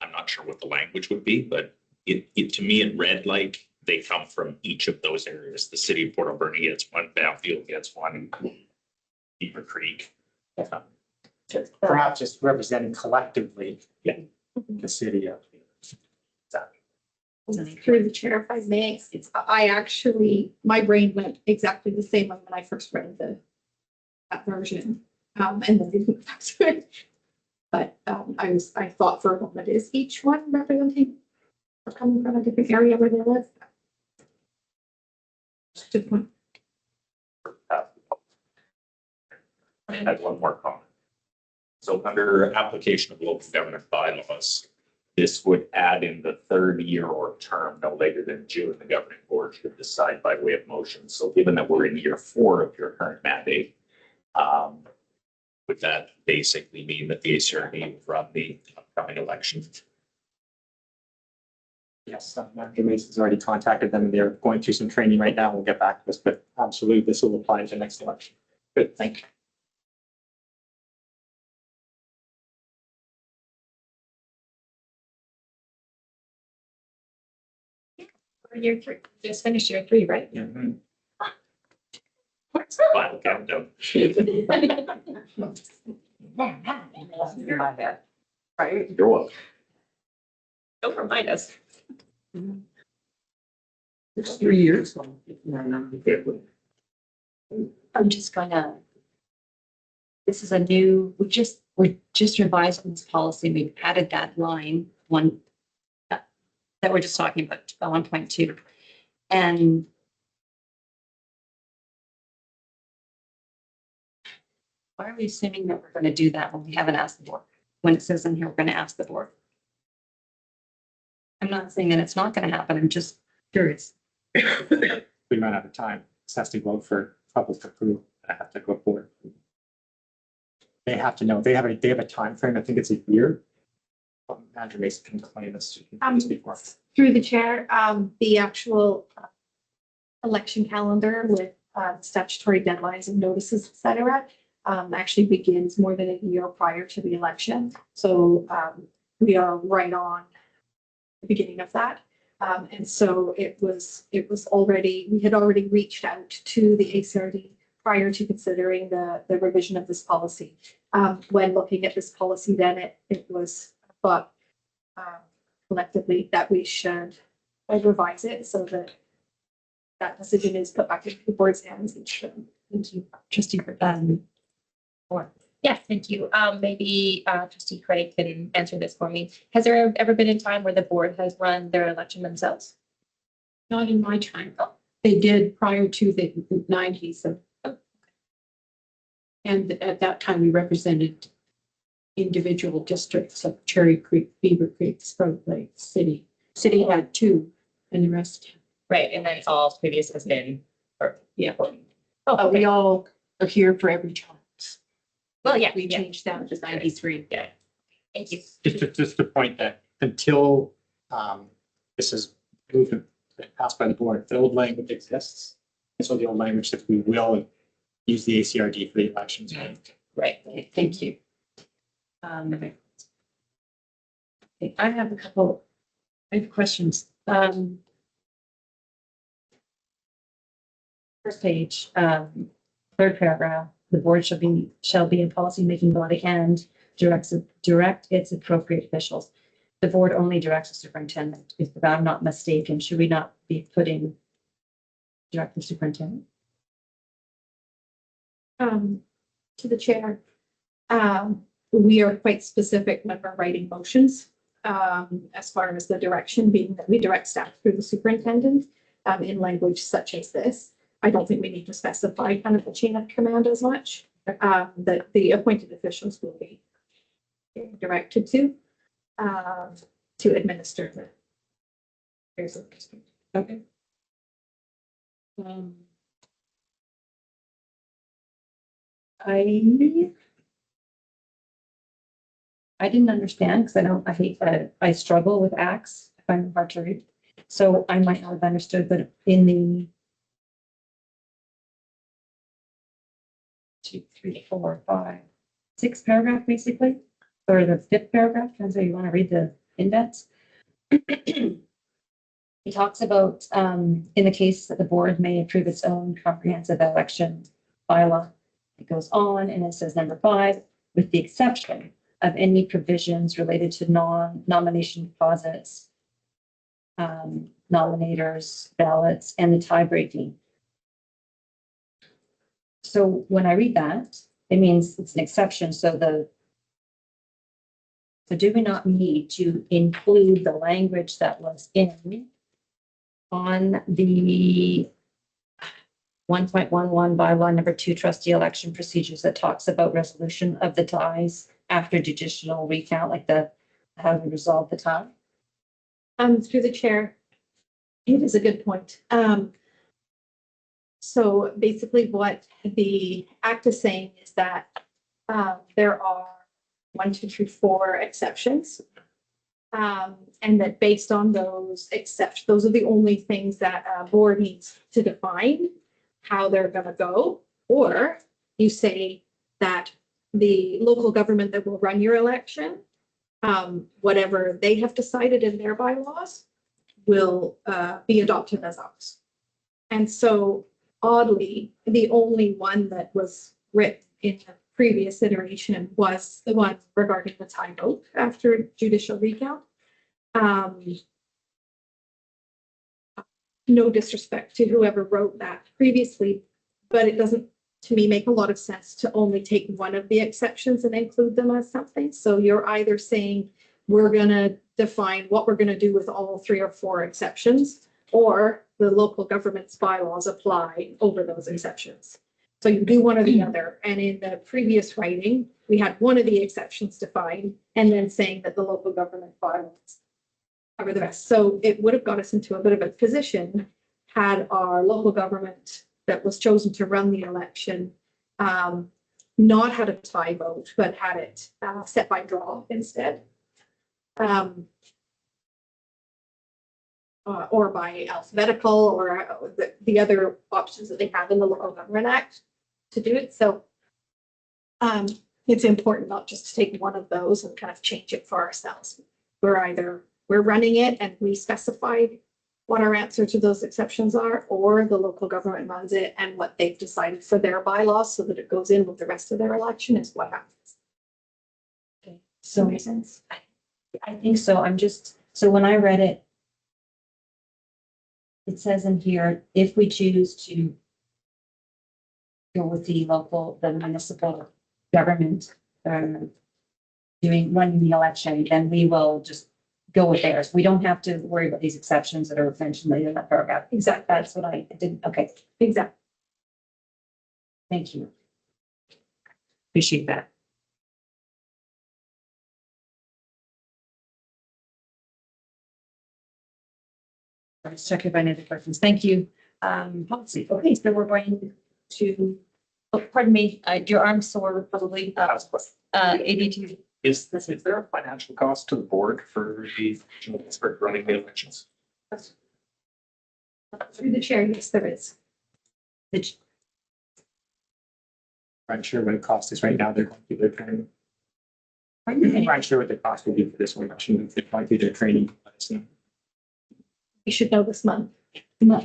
I'm not sure what the language would be, but it to me, it read like they come from each of those areas. The city of Port Alberni gets one, Banfield gets one, Beaver Creek. Perhaps just representing collectively. Yeah. The city of. Through the chair, if I may, I actually, my brain went exactly the same way when I first read that version. And then I didn't back to it. But I thought for a moment, is each one representing or coming from a different area where they live? Good point. I had one more comment. So under application of local government bylaws, this would add in the 3rd year or term no later than June, the governing board should decide by way of motion. So given that we're in year 4 of your current mandate, would that basically mean that the ACRD would run the upcoming election? Yes, Manager Mason's already contacted them and they're going through some training right now. We'll get back to us, but absolutely this will apply to the next election. Good, thank you. Year 3, just finished year 3, right? Mhm. Final countdown. Right? You're welcome. Don't remind us. It's 3 years. I'm just gonna. This is a new, we're just revising this policy. We've added that line one. that we're just talking about, 1.2. And why are we assuming that we're going to do that when we haven't asked the board? When it says in here, we're going to ask the board. I'm not saying that it's not going to happen. I'm just curious. We run out of time. This has to go for public approval. I have to go forward. They have to know, they have a time frame. I think it's a year. Andrew Mason can explain this before. Through the chair, the actual election calendar with statutory deadlines and notices, et cetera, actually begins more than a year prior to the election. So we are right on the beginning of that. And so it was already, we had already reached out to the ACRD prior to considering the revision of this policy. When looking at this policy, then it was thought collectively that we should revise it so that that decision is put back into the board's hands. Thank you, Trustee. Yes, thank you. Maybe trustee Craig can answer this for me. Has there ever been a time where the board has run their election themselves? Not in my time. They did prior to the 90s. And at that time, we represented individual districts of Cherry Creek, Beaver Creek, Sprout Lake, City. City had 2 and the rest. Right, and then all previous has been, or, Yeah. oh, We all are here for every chance. well, yeah, We yeah, changed that to 93. yeah. Thank you. Just the point that until this is moved and passed by the board, the old language exists. And so the old language that we will use the ACRD for the elections. Right, okay, thank you. Okay, I have a couple, I have questions. First page, third paragraph, the board shall be a policy-making body and direct its appropriate officials. The board only directs the superintendent. If I'm not mistaken, should we not be putting direct the superintendent? To the chair, we are quite specific when we're writing motions, as far as the direction being that we direct staff through the superintendent, in language such as this. I don't think we need to specify kind of the chain of command as much, that the appointed officials will be directed to administer the affairs of the district. Okay. I didn't understand because I hate that I struggle with acts. I find them hard to read. So I might not have understood, but in the 2, 3, 4, 5, 6 paragraph, basically, or the 5th paragraph, depends how you want to read the indents. He talks about, in the case that the board may approve its own comprehensive election bylaw. It goes on and it says number 5, with the exception of any provisions related to non-nomination deposits, nominators, ballots, and the tie breaking. So when I read that, it means it's an exception. So do we not need to include the language that was on the 1.11 bylaw number 2 trustee election procedures that talks about resolution of the ties after judicial recount, like how we resolve the tie? Through the chair, it is a good point. So basically what the act is saying is that there are 1, 2, 3, 4 exceptions. And that based on those exceptions, those are the only things that a board needs to define how they're going to go. Or you say that the local government that will run your election, whatever they have decided in their bylaws, will be adopted as ours. And so oddly, the only one that was written in the previous iteration was the one regarding the tie vote after judicial recount. No disrespect to whoever wrote that previously, but it doesn't, to me, make a lot of sense to only take one of the exceptions and include them as something. So you're either saying we're going to define what we're gonna do with all 3 or 4 exceptions, or the local government's bylaws apply over those exceptions. So you do one or the other, and in the previous writing, we had one of the exceptions defined, and then saying that the local government bylaws cover the rest. So it would have got us into a bit of a position had our local government that was chosen to run the election not had a tie vote, but had it set by draw instead. Or by alphabetical, or the other options that they have in the Local Government Act to do it. So it's important not just to take one of those and kind of change it for ourselves. We're running it and we specified what our answer to those exceptions are, or the local government runs it and what they've decided for their bylaws so that it goes in with the rest of their election is what happens. Okay, so makes sense. I think so. So when I read it, it says in here, if we choose to go with the municipal government, running the election, then we will just go with theirs. We don't have to worry about these exceptions that are mentioned later in that paragraph. Exactly. That's what I did. Okay, Exactly. thank you. Appreciate that. Let's check if I any other questions. Thank you. Policy. Okay, so we're going to, oh, pardon me, your arm's sore probably. ADT. Is there a financial cost to the board for running the elections? Through the chair, yes, there is. I'm sure what it costs is right now, they're going through their training. I'm not sure what the cost will be for this one, actually, if they're going through their training. You should know this month.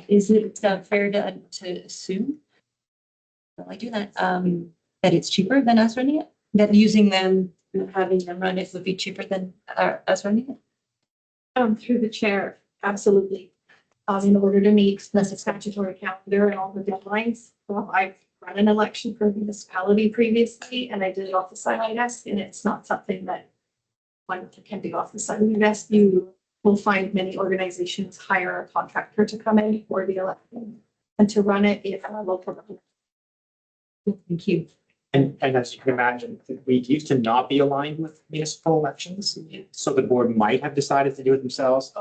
Is it fair to assume? Will I do that? That it's cheaper than us running it? That using them, having them run it would be cheaper than us running it? Through the chair, absolutely. In order to meet the statutory calendar and all the deadlines. Well, I've run an election for a municipality previously, and I did it off the side of my desk, and it's not something that one can do off the side of your desk. You will find many organizations hire a contractor to come in for the election and to run it if a local government. Thank you. And as you can imagine, we used to not be aligned with municipal elections. So the board might have decided to do it themselves.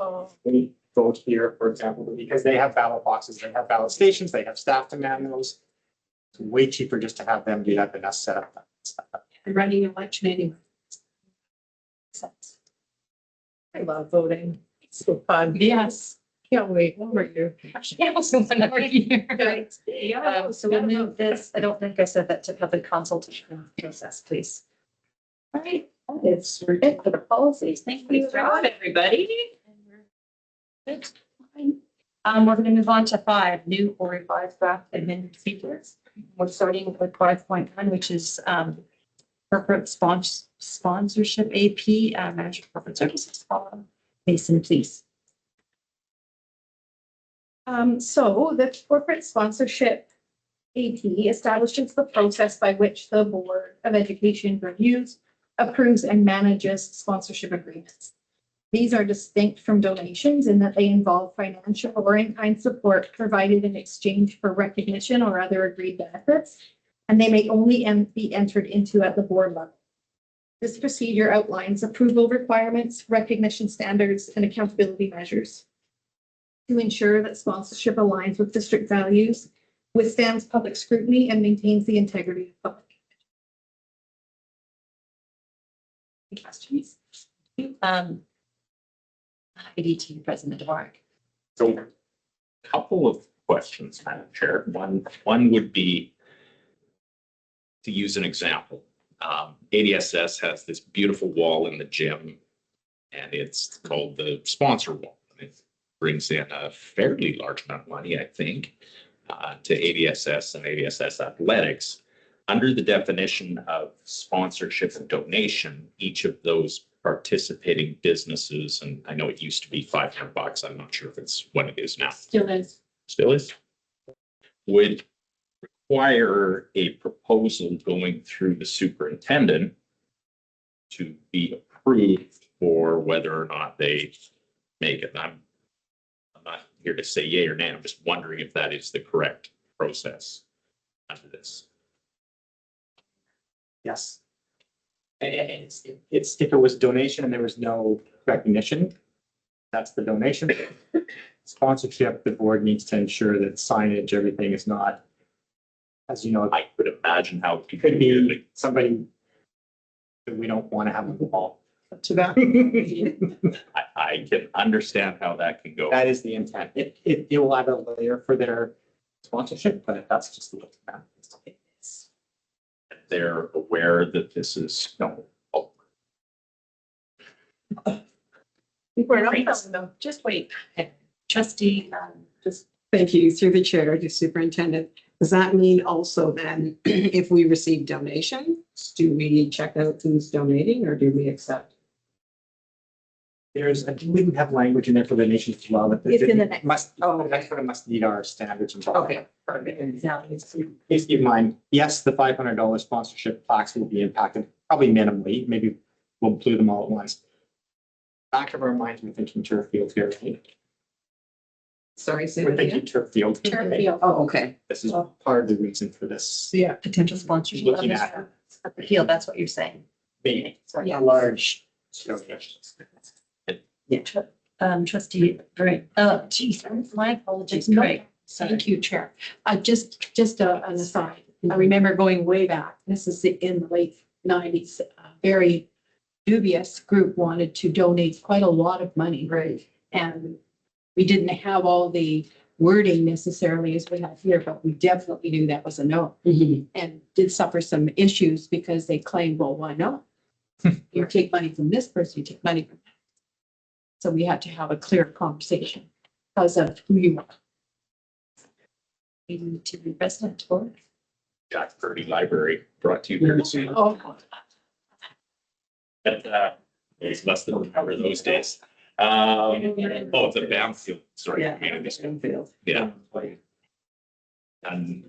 We vote here, for example, because they have ballot boxes, they have ballot stations, they have staff to man those. It's way cheaper just to have them do that than us set up that stuff. And running an election anyway. I love voting. It's so fun. Yes. Can't wait. Over you. Yeah, so we'll move this. I don't think I said that to public consultation process, please. All right, it's it for the policies. Thank you. Good job, everybody. Good. We're going to move on to 5, new or revised draft admin procedures. We're starting with 5.1, which is corporate sponsorship AP, manager corporate services. Mason, please. So the corporate sponsorship AP establishes the process by which the Board of Education reviews, approves, and manages sponsorship agreements. These are distinct from donations in that they involve financial or in-kind support provided in exchange for recognition or other agreed benefits, and they may only be entered into at the board level. This procedure outlines approval requirements, recognition standards, and accountability measures to ensure that sponsorship aligns with district values, withstands public scrutiny, and maintains the integrity of public. Any questions? ADT President DeVark. So a couple of questions, Madam Chair. One would be, to use an example, ADSS has this beautiful wall in the gym, and it's called the sponsor wall. It brings in a fairly large amount of money, I think, to ADSS and ADSS athletics. Under the definition of sponsorship and donation, each of those participating businesses, and I know it used to be $500. I'm not sure if it's what it is now. Still is. Still is. Would require a proposal going through the superintendent to be approved or whether or not they make it. And I'm not here to say yay or nay. I'm just wondering if that is the correct process under this. Yes. And it's, if it was donation and there was no recognition, that's the donation. Sponsorship, the board needs to ensure that signage, everything is not, as you know, I could imagine how it it could be somebody that we don't want to have involved. To that. I can understand how that can go. That is the intent. It will add a layer for their sponsorship, but that's just the way it happens. They're aware that this is, no, oh, We're not telling them, just wait. Trustee, Just thank you through the chair to superintendent. Does that mean also then if we receive donations, do we check out who's donating or do we accept? There's, I believe we have language in there for donations as well, but It's in the next. must, the next one must meet our standards. and Okay, perfect. Please keep in mind, yes, the $500 sponsorship plaques will be impacted, probably minimally, maybe we'll do them all at once. Back of our minds, we're thinking turf field here, right? Sorry, say We're that thinking again. turf field. Turf field. Oh, okay. This is part of the reason for this. Yeah. potential sponsorship. Looking at At the field, that's what you're saying. being Yeah. a large. donations. Trustee, right, geez, my apologies, No. Craig. Thank you, Chair. Just an aside. I remember going way back, this is in the late nineties, very dubious group wanted to donate quite a lot of money. Right. And we didn't have all the wording necessarily as we have here, but we definitely knew that was a no. And did suffer some issues because they claimed, well, why not? You take money from this person, you take money from that. So we had to have a clear conversation because of who you are. We need to be president for. Jack Purdy Library brought to you very soon. Oh, But, it's less than remember those days. The Bamfield, sorry, community school. Yeah. And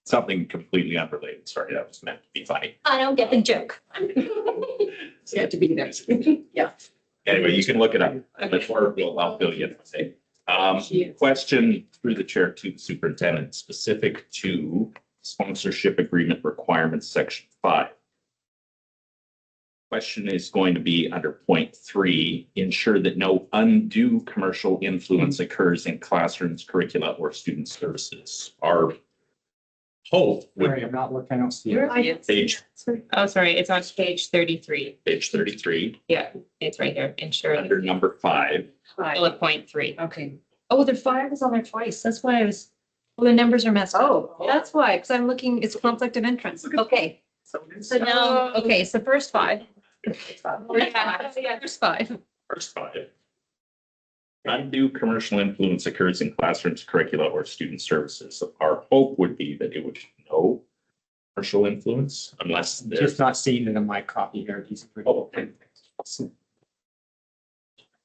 something completely unrelated. Sorry, that was meant to be funny. I don't get the joke. You have to be there. yeah. Anyway, you can look it up. Before I'll fill you in. Question through the chair to the superintendent, specific to sponsorship agreement requirements, section 5. Question is going to be under point 3, ensure that no undue commercial influence occurs in classrooms, curricula, or student services. Our hope would Sorry, I'm not looking, I don't see it. You're- page Oh, sorry, it's on page 33. 33, Yeah, it's right here. Ensure under number 5. bullet point 3. Okay. Oh, the 5 is on there twice. That's why I was, well, the numbers are messed up. Oh. That's why, because I'm looking, it's conflict of interest. Okay. So now, okay, so first 5. First 5. First 5. Undue commercial influence occurs in classrooms, curricula, or student services. Our hope would be that it would be no commercial influence unless Just there's. not seeing it in my copy here. He's pretty. Oh, okay.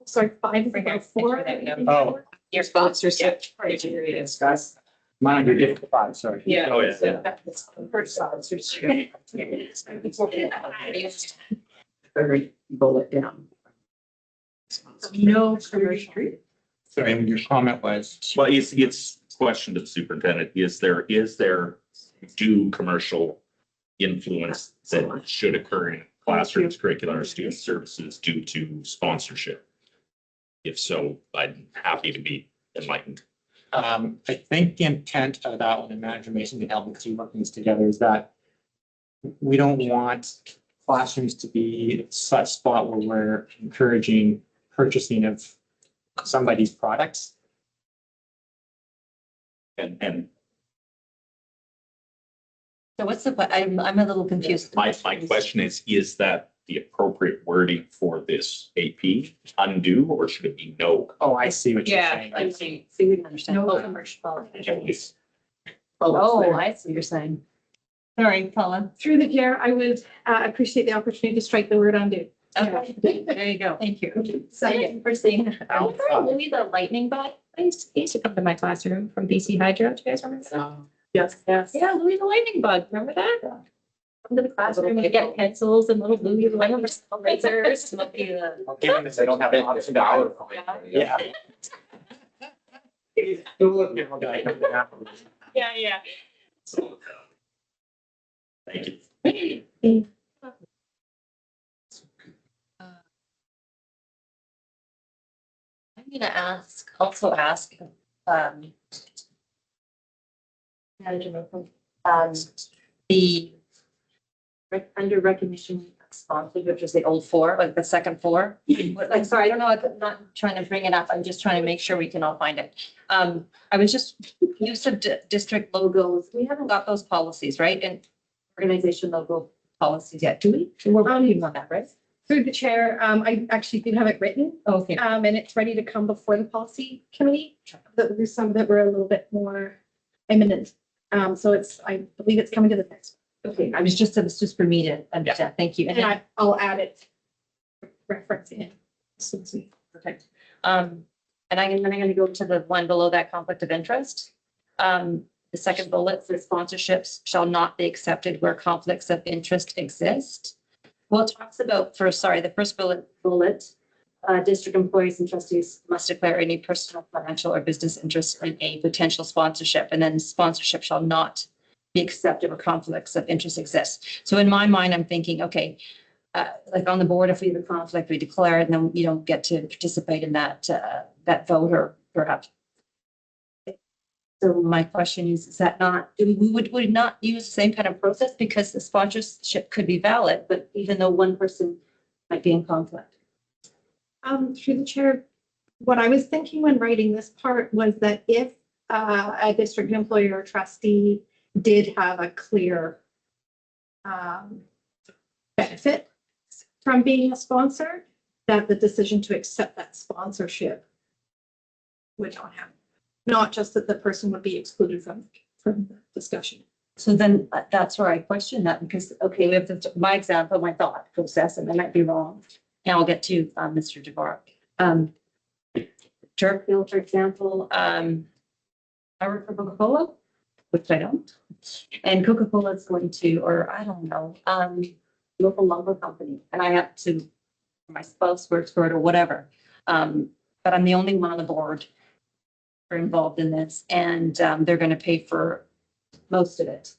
Sorry, 5 is Right here. about 4. There you Oh, Your Sponsorship. criteria. guys. Mine are different 5, sorry. Yeah. Oh, yeah. First sponsorship. Very bullet down. No commercial. Sorry, and your comment was. Well, it's question to the superintendent. Is there due commercial influence that should occur in classrooms, curricular, or student services due to sponsorship? If so, I'm happy to be enlightened. I think the intent of that one, and Manager Mason can help me to work these together, is that we don't want classrooms to be such spot where we're encouraging purchasing of somebody's products. And So what's the, I'm a little confused. my question is that the appropriate wording for this AP undo, or should it be no? Oh, I see what you're Yeah, saying. I see. See, we didn't understand. No Oh, commercial. Oh, I see what you're saying. Sorry, Paula. Through the chair, I would appreciate the opportunity to strike the word undo. Okay, there you go. Thank you. Second. For seeing that. Louis the lightning bug. He used to come to my classroom from BC Hydro. Do you guys remember that? Yes. Yeah, Louis the lightning bug. Remember that? into the classroom and get pencils and little blue erasers. Given that they don't have an option to out. Yeah. Yeah, yeah. Thank you. I'm gonna also ask, Manager Malcolm, the under recognition of sponsors, which is the old four, like the second four. Like, sorry, I don't know, I'm not trying to bring it up. I'm just trying to make sure we can all find it. I was just, use of district logos. We haven't got those policies, right? And organization logo policies yet, do we? We're working on that, right? Through the chair, I actually do have it written, Okay. and it's ready to come before the policy committee. There's some that were a little bit more imminent. So I believe it's coming to the next. Okay, it was just for me to understand. Thank you. And And then, I'll add it. Reference in. perfect. And I'm gonna go to the one below that, conflict of interest. The second bullet for sponsorships shall not be accepted where conflicts of interest exist. Well, it talks about the first bullet, district employees and trustees must declare any personal, financial, or business interest in a potential sponsorship, and then sponsorship shall not be accepted where conflicts of interest exist. So in my mind, I'm thinking, okay, like on the board, if we have a conflict, we declare it, and then you don't get to participate in that vote or perhaps. So my question is that not, would not use the same kind of process because the sponsorship could be valid, but even though one person might be in conflict? Through the chair, what I was thinking when writing this part was that if a district employee or trustee did have a clear benefit from being a sponsor, that the decision to accept that sponsorship would not happen. Not just that the person would be excluded from the discussion. So then that's where I question that because, okay, we have my example, my thought process, and I might be wrong. And I'll get to Mr. Dvorak. Jerkville, for example, I work for Coca-Cola, which I don't. And Coca-Cola is going to, or I don't know, local lumber company, and I have to, my spouse works for it or whatever. But I'm the only one on the board involved in this, and they're going to pay for most of it.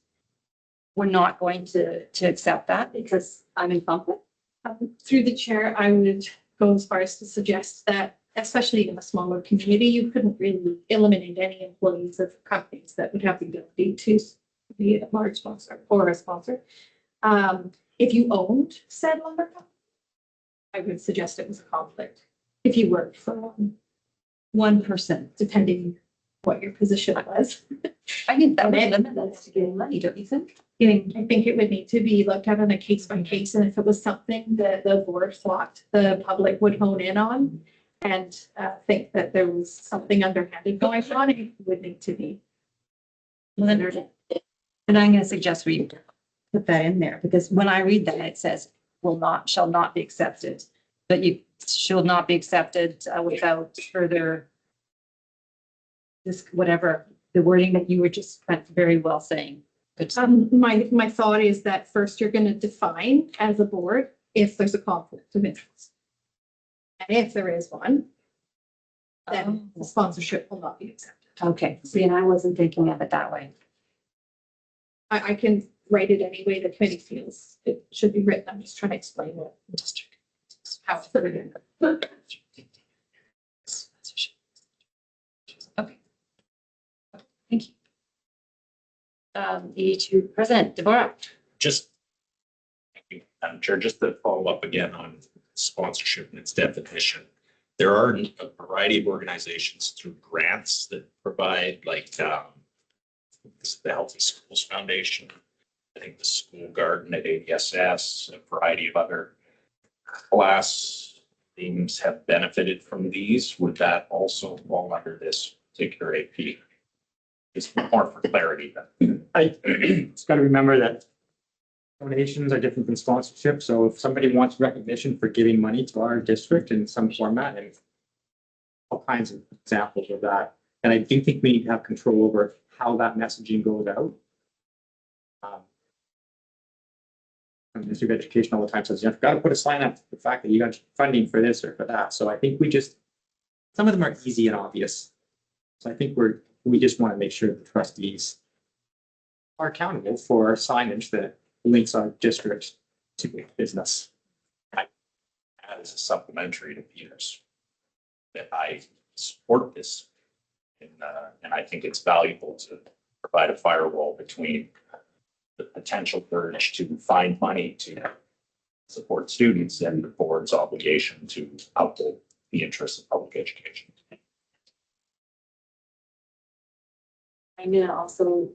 We're not going to accept that because I'm in conflict. Through the chair, I would go as far as to suggest that, especially in a smaller community, you couldn't really eliminate any employees of companies that would have the ability to be a large sponsor or a sponsor. If you owned said lumber company, I would suggest it was a conflict. If you worked for one person, depending what your position was. I think that would limit us to getting money, don't you think? I think it would need to be looked at on a case by case, and if it was something that the board thought the public would hone in on and think that there was something underhanded going on, it would need to be. And I'm going to suggest we put that in there because when I read that, it says shall not be accepted, but you shall not be accepted without further this, whatever the wording that you were just very well saying. My thought is that first you're going to define as a board if there's a conflict of interest. And if there is one, then the sponsorship will not be accepted. Okay, see, and I wasn't thinking of it that way. I can write it any way the committee feels it should be written. I'm just trying to explain what how it's put it in. Okay. Thank you. E2 President Dvorak. Just, I'm sure, just to follow up again on sponsorship and its definition. There are a variety of organizations through grants that provide like the Healthy Schools Foundation, I think the School Garden at ADSS, a variety of other class teams have benefited from these. Would that also fall under this particular AP? Just more for clarity. It's got to remember that donations are different than sponsorship. So if somebody wants recognition for giving money to our district in some format, and all kinds of examples of that. And I do think we need to have control over how that messaging goes out. Ministry of Education all the time says, you've got to put a sign up, the fact that you got funding for this or for that. So I think some of them are easy and obvious. So I think we just want to make sure the trustees are accountable for signage that links our district to business. As a supplementary to Peter's, that I support this. And I think it's valuable to provide a firewall between the potential urge to find money to support students and the board's obligation to uphold the interests of public education. I'm gonna also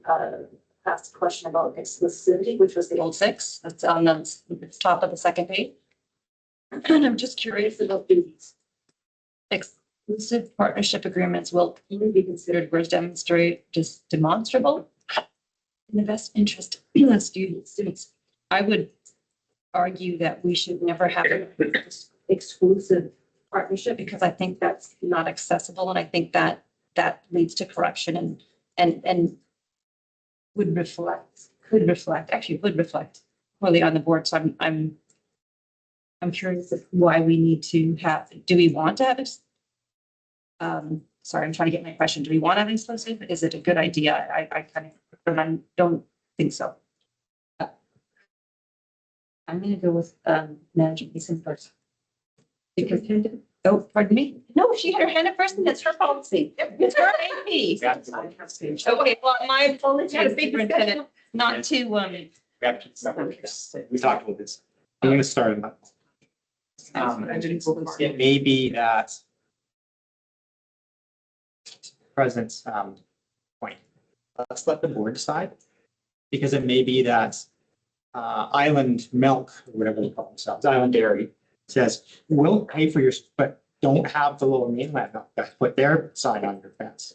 ask a question about exclusivity, which was the old 6. That's on the top of the second page. And I'm just curious about these exclusive partnership agreements will only be considered where just demonstrable in the best interest of students. I would argue that we should never have an exclusive partnership because I think that's not accessible, and I think that leads to corruption and could reflect poorly on the board. So I'm curious why we need to have. Do we want to have this? Sorry, I'm trying to get my question. Do we want to have exclusive? Is it a good idea? I kind of don't think so. I'm gonna go with management leasing first. Because, oh, pardon me? No, she had her hand up first and it's her policy. It's her AP. Okay, well, my apologies, superintendent, not to, We talked about this. I'm going to start on that. It may be that President's point. Let's let the board decide. Because it may be that Island Milk, or whatever they call themselves, Island Dairy, says, we'll pay for yours, but don't have the Lower Mainland milk guys put their sign on your fence.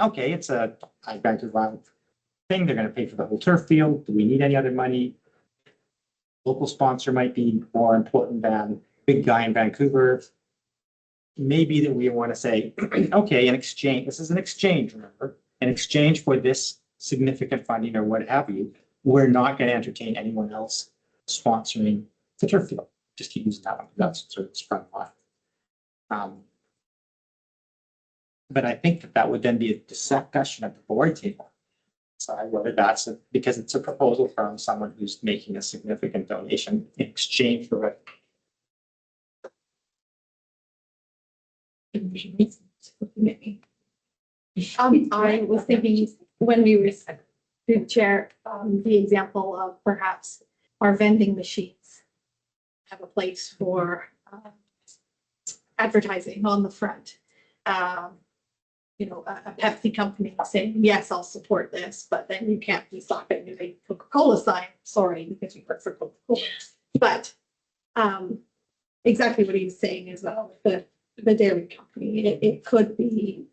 Okay, it's a high banker thing. They're going to pay for the whole turf field. Do we need any other money? Local sponsor might be more important than big guy in Vancouver. Maybe that we want to say, okay, in exchange, this is an exchange, remember, in exchange for this significant funding or what have you, we're not going to entertain anyone else sponsoring the turf field. Just keep using that one. That's sort of sprung line. But I think that would then be a discussion at the board table. Whether that's because it's a proposal from someone who's making a significant donation in exchange for it. I was thinking when we were through the chair, the example of perhaps our vending machines have a place for advertising on the front. You know, a Pepsi company saying, yes, I'll support this, but then you can't be stopping a Coca-Cola sign, sorry, because you work for Coca-Cola. But exactly what he's saying is the dairy company, it could be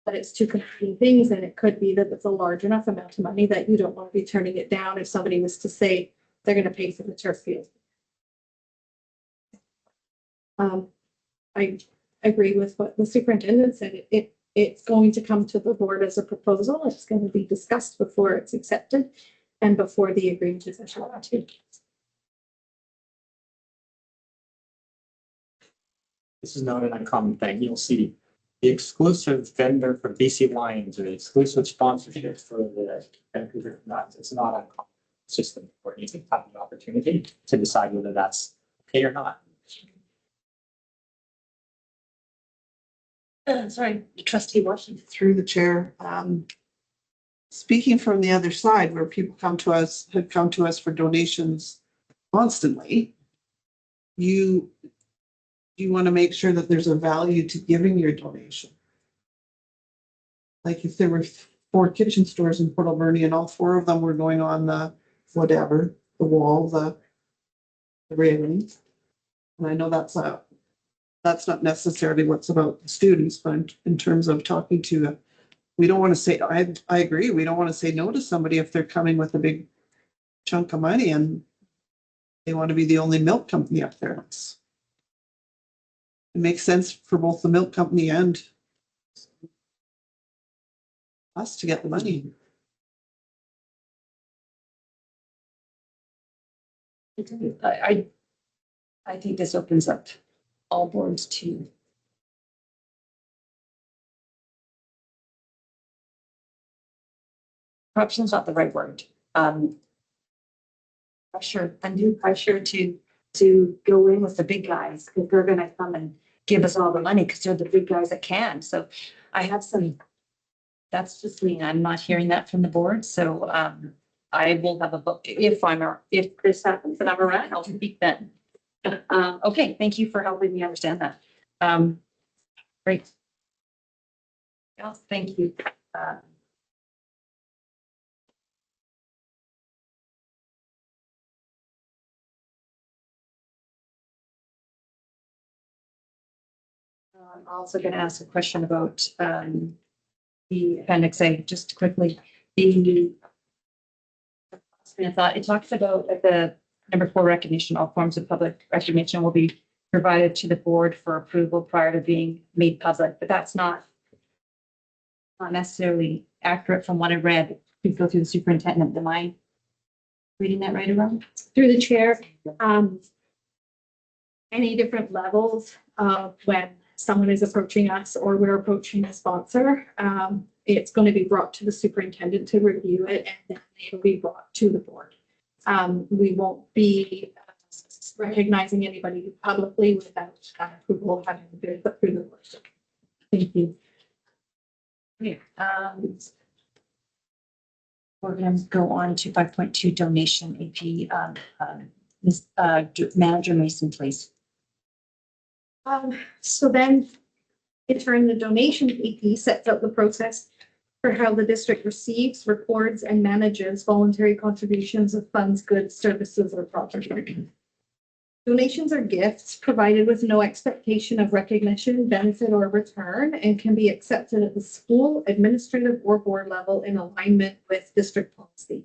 that it's two competing things, and it could be that it's a large enough amount of money that you don't want to be turning it down if somebody was to say they're going to pay for the turf field. I agree with what the superintendent said. It's going to come to the board as a proposal. It's going to be discussed before it's accepted and before the agreement is issued. This is not an uncommon thing. You'll see the exclusive vendor for BC Lions or the exclusive sponsorship for the Vancouver Nuts. It's not uncommon. It's just the board needs to have the opportunity to decide whether that's okay or not. sorry, trustee Washington. Through the chair, speaking from the other side where people had come to us for donations constantly, you want to make sure that there's a value to giving your donation. Like if there were 4 kitchen stores in Port Alberni and all 4 of them were going on the whatever, the wall, the railing. And I know that's not necessarily what's about the students, but in terms of talking to, we don't want to say, I agree, we don't want to say no to somebody if they're coming with a big chunk of money and they want to be the only milk company up there. It makes sense for both the milk company and us to get the money. I think this opens up all boards to. Corruption is not the right word. Pressure, undue pressure to go in with the big guys, because they're gonna come and give us all the money, because they're the big guys that can. So I have some, that's just me. I'm not hearing that from the board, so I will have a vote. If this happens and I'm around, I'll speak then. Okay, thank you for helping me understand that. Great. Yeah, thank you. I'm also going to ask a question about the appendix A, just quickly. I thought it talks about at the number 4 recognition, all forms of public recognition will be provided to the board for approval prior to being made public, but that's not necessarily accurate from what I read. Please go through the superintendent. Am I reading that right around? Through the chair, any different levels of when someone is approaching us or we're approaching a sponsor, it's going to be brought to the superintendent to review it, and then it'll be brought to the board. We won't be recognizing anybody publicly without approval having been put through the board. Thank you. Okay, we're going to go on to 5.2 donation AP. Manager Mason, please. So then, in turn, the donation AP sets out the process for how the district receives, records, and manages voluntary contributions of funds, goods, services, or property. Donations are gifts provided with no expectation of recognition, benefit, or return, and can be accepted at the school, administrative, or board level in alignment with district policy.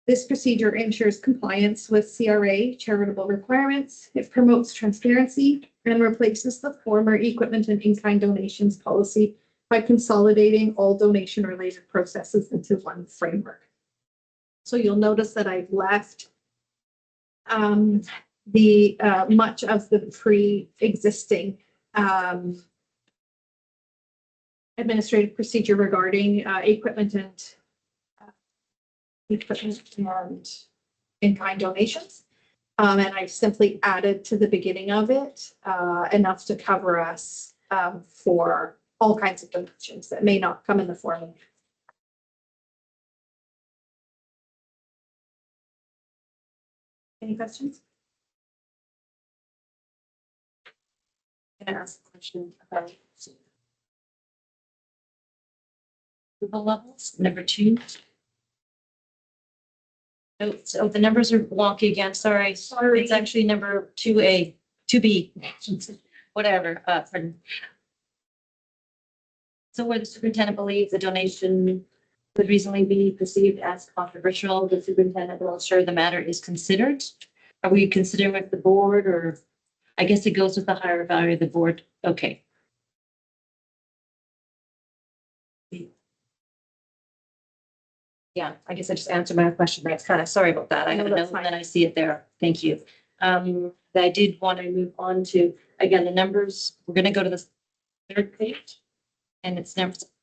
This procedure ensures compliance with CRA charitable requirements. It promotes transparency and replaces the former equipment and in-kind donations policy by consolidating all donation-related processes into one framework. So you'll notice that I've left the much of the pre-existing administrative procedure regarding equipment and in-kind donations. And I've simply added to the beginning of it enough to cover us for all kinds of donations that may not come in the form of. Any questions? Can I ask a question about approval levels? Number 2. Oh, so the numbers are wonky again. Sorry. It's actually number 2A, 2B, whatever. Pardon. So where the superintendent believes the donation could reasonably be perceived as controversial, the superintendent will ensure the matter is considered. Are we considering with the board, or I guess it goes with the higher value of the board? Okay. Yeah, I guess I just answered my question. That's kind of sorry about that. I don't know, and then I see it there. Thank you. I did want to move on to, again, the numbers. We're going to go to the 3rd page, and it's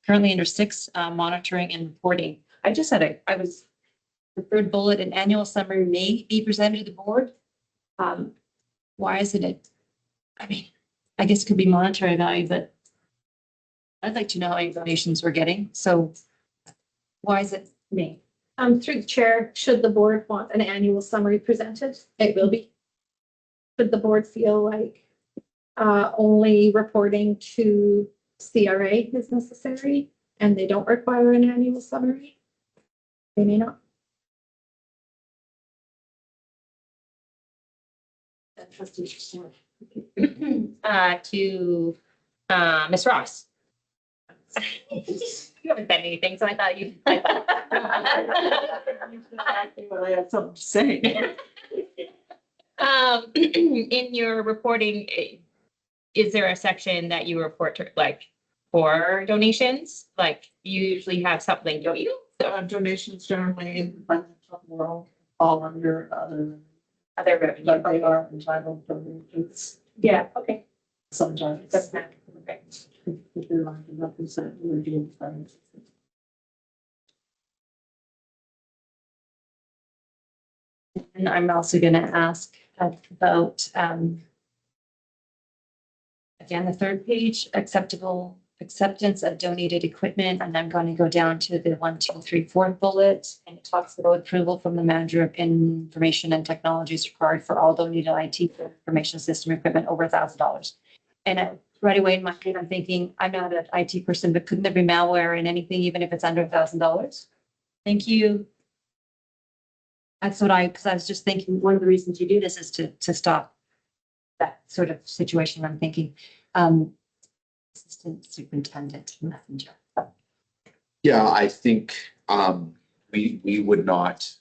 currently under 6, monitoring and reporting. I just said I was the 3rd bullet, an annual summary may be presented to the board. Why isn't it? I mean, I guess it could be monetary value, but I'd like to know how many donations we're getting. So why is it me? Through the chair, should the board want an annual summary presented, it will be. Should the board feel like only reporting to CRA is necessary and they don't require an annual summary, they may not. To Ms. Ross. You haven't said anything, so I thought you. But I have something to say. In your reporting, is there a section that you report to, like, for donations? Like, you usually have something, don't you? Donations generally in the financial world fall under other other revenue. But they are entitled to it's Yeah, okay. sometimes. Doesn't matter. Okay. If they're like represent original funds. And I'm also gonna ask about, again, the third page, acceptance of donated equipment, and I'm going to go down to the 1, 2, 3, 4th bullet, and it talks about approval from the manager of information and technologies required for all donated IT information system equipment over $1,000. And right away in my head, I'm thinking, I'm not an IT person, but couldn't there be malware in anything, even if it's under $1,000? Thank you. That's what because I was just thinking, one of the reasons you do this is to stop that sort of situation. I'm thinking, Assistant Superintendent Messenger. Yeah, I think we would not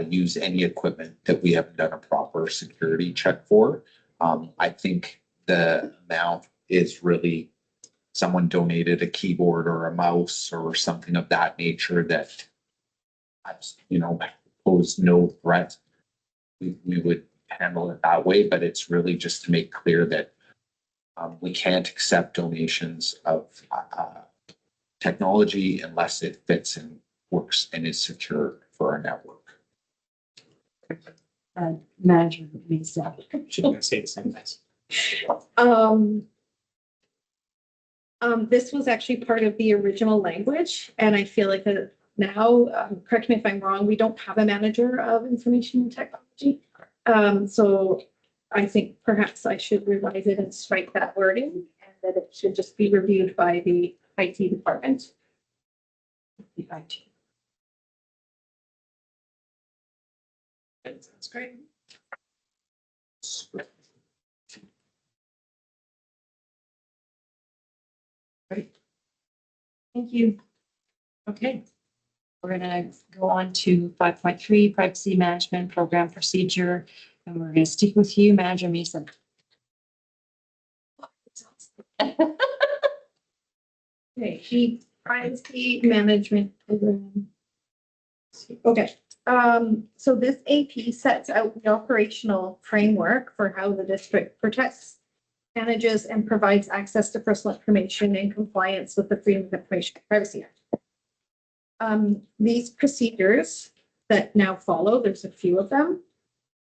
use any equipment that we haven't done a proper security check for. I think the amount is really someone donated a keyboard or a mouse or something of that nature that pose no threat. We would handle it that way, but it's really just to make clear that we can't accept donations of technology unless it fits and works and is secure for our network. Manager Lisa. Shouldn't say the same things. This was actually part of the original language, and I feel like that now, correct me if I'm wrong, we don't have a manager of information and technology. So I think perhaps I should revise it and strike that wording, and that it should just be reviewed by the IT department. The IT. That's great. Thank you. Okay. We're gonna go on to 5.3, privacy management program procedure, and we're gonna stick with you, Manager Mason. Okay, the privacy management program. Okay, so this AP sets out the operational framework for how the district protects, manages, and provides access to personal information in compliance with the Freedom of Information and Privacy Act. These procedures that now follow, there's a few of them,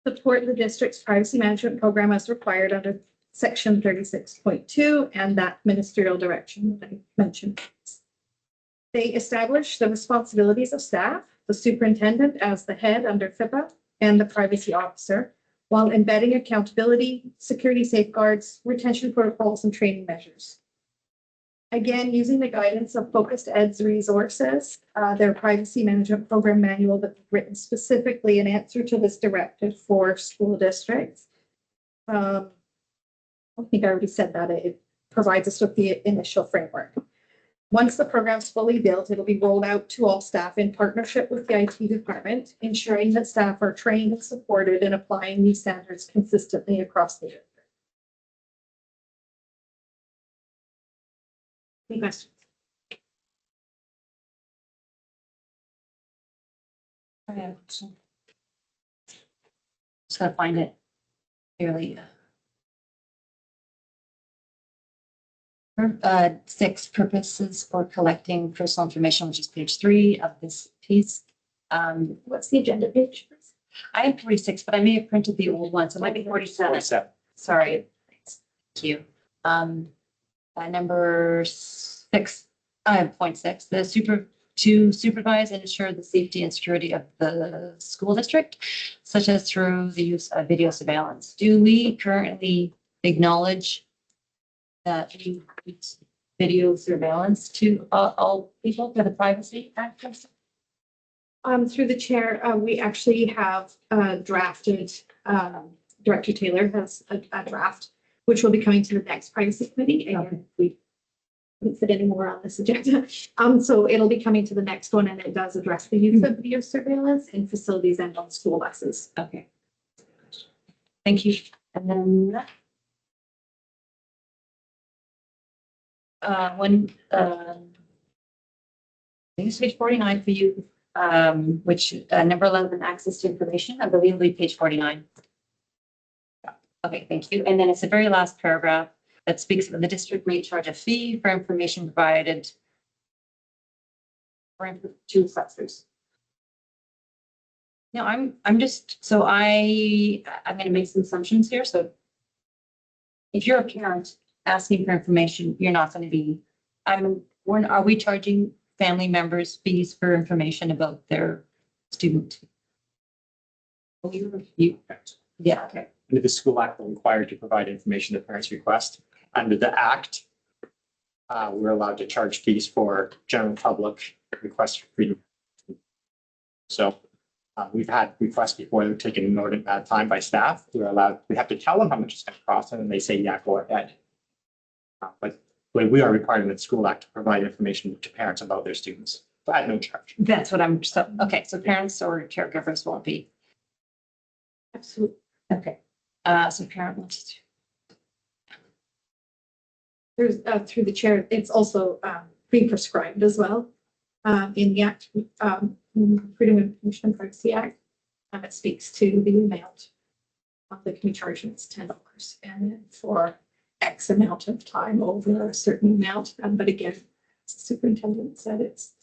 support the district's privacy management program as required under Section 36.2 and that ministerial direction that I mentioned. They establish the responsibilities of staff, the superintendent as the head under FIPA, and the privacy officer, while embedding accountability, security safeguards, retention protocols, and training measures. Again, using the guidance of Focused Ed's resources, their privacy management program manual that was written specifically in answer to this directive for school districts. I think I already said that it provides us with the initial framework. Once the program's fully built, it'll be rolled out to all staff in partnership with the IT department, ensuring that staff are trained and supported in applying these standards consistently across the district. Any questions? Just gotta find it clearly. 6 purposes for collecting personal information, which is page 3 of this piece. What's the agenda page? I have 46, but I may have printed the old one, so it might be 47. 47. Sorry. Thank you. Number 6, point 6, to supervise and ensure the safety and security of the school district, such as through the use of video surveillance. Do we currently acknowledge that we use video surveillance to all people for the Privacy Act? Through the chair, we actually have drafted, Director Taylor has a draft, which will be coming to the next privacy committee. Again, we couldn't fit any more on this agenda. So it'll be coming to the next one, and it does address the use of video surveillance in facilities and on school buses. Okay. Thank you. And then I think it's page 49 for you, which number 11, access to information. I believe it'll be page 49. Okay, thank you. And then it's the very last paragraph that speaks of the district may charge a fee for information provided to assessors. Now, I'm just, so I'm gonna make some assumptions here, so if you're a parent asking for information, you're not gonna be, are we charging family members fees for information about their student? Yeah, okay. Under the school act, we're required to provide information that parents request. Under the act, we're allowed to charge fees for general public requests for freedom. So we've had requests before that were taken note at that time by staff. We have to tell them how much it's going to cost, and then they say, yeah, go ahead. But we are required in the school act to provide information to parents about their students, but at no charge. That's what I'm, so, okay, so parents or caregivers won't be. Absolutely. Okay, so parent wants There's, through the chair, it's also pre-prescribed as well in the Act, Freedom of Information and Privacy Act. It speaks to the amount that can be charged, and it's $10, and then for X amount of time over a certain amount. But again, the superintendent said it's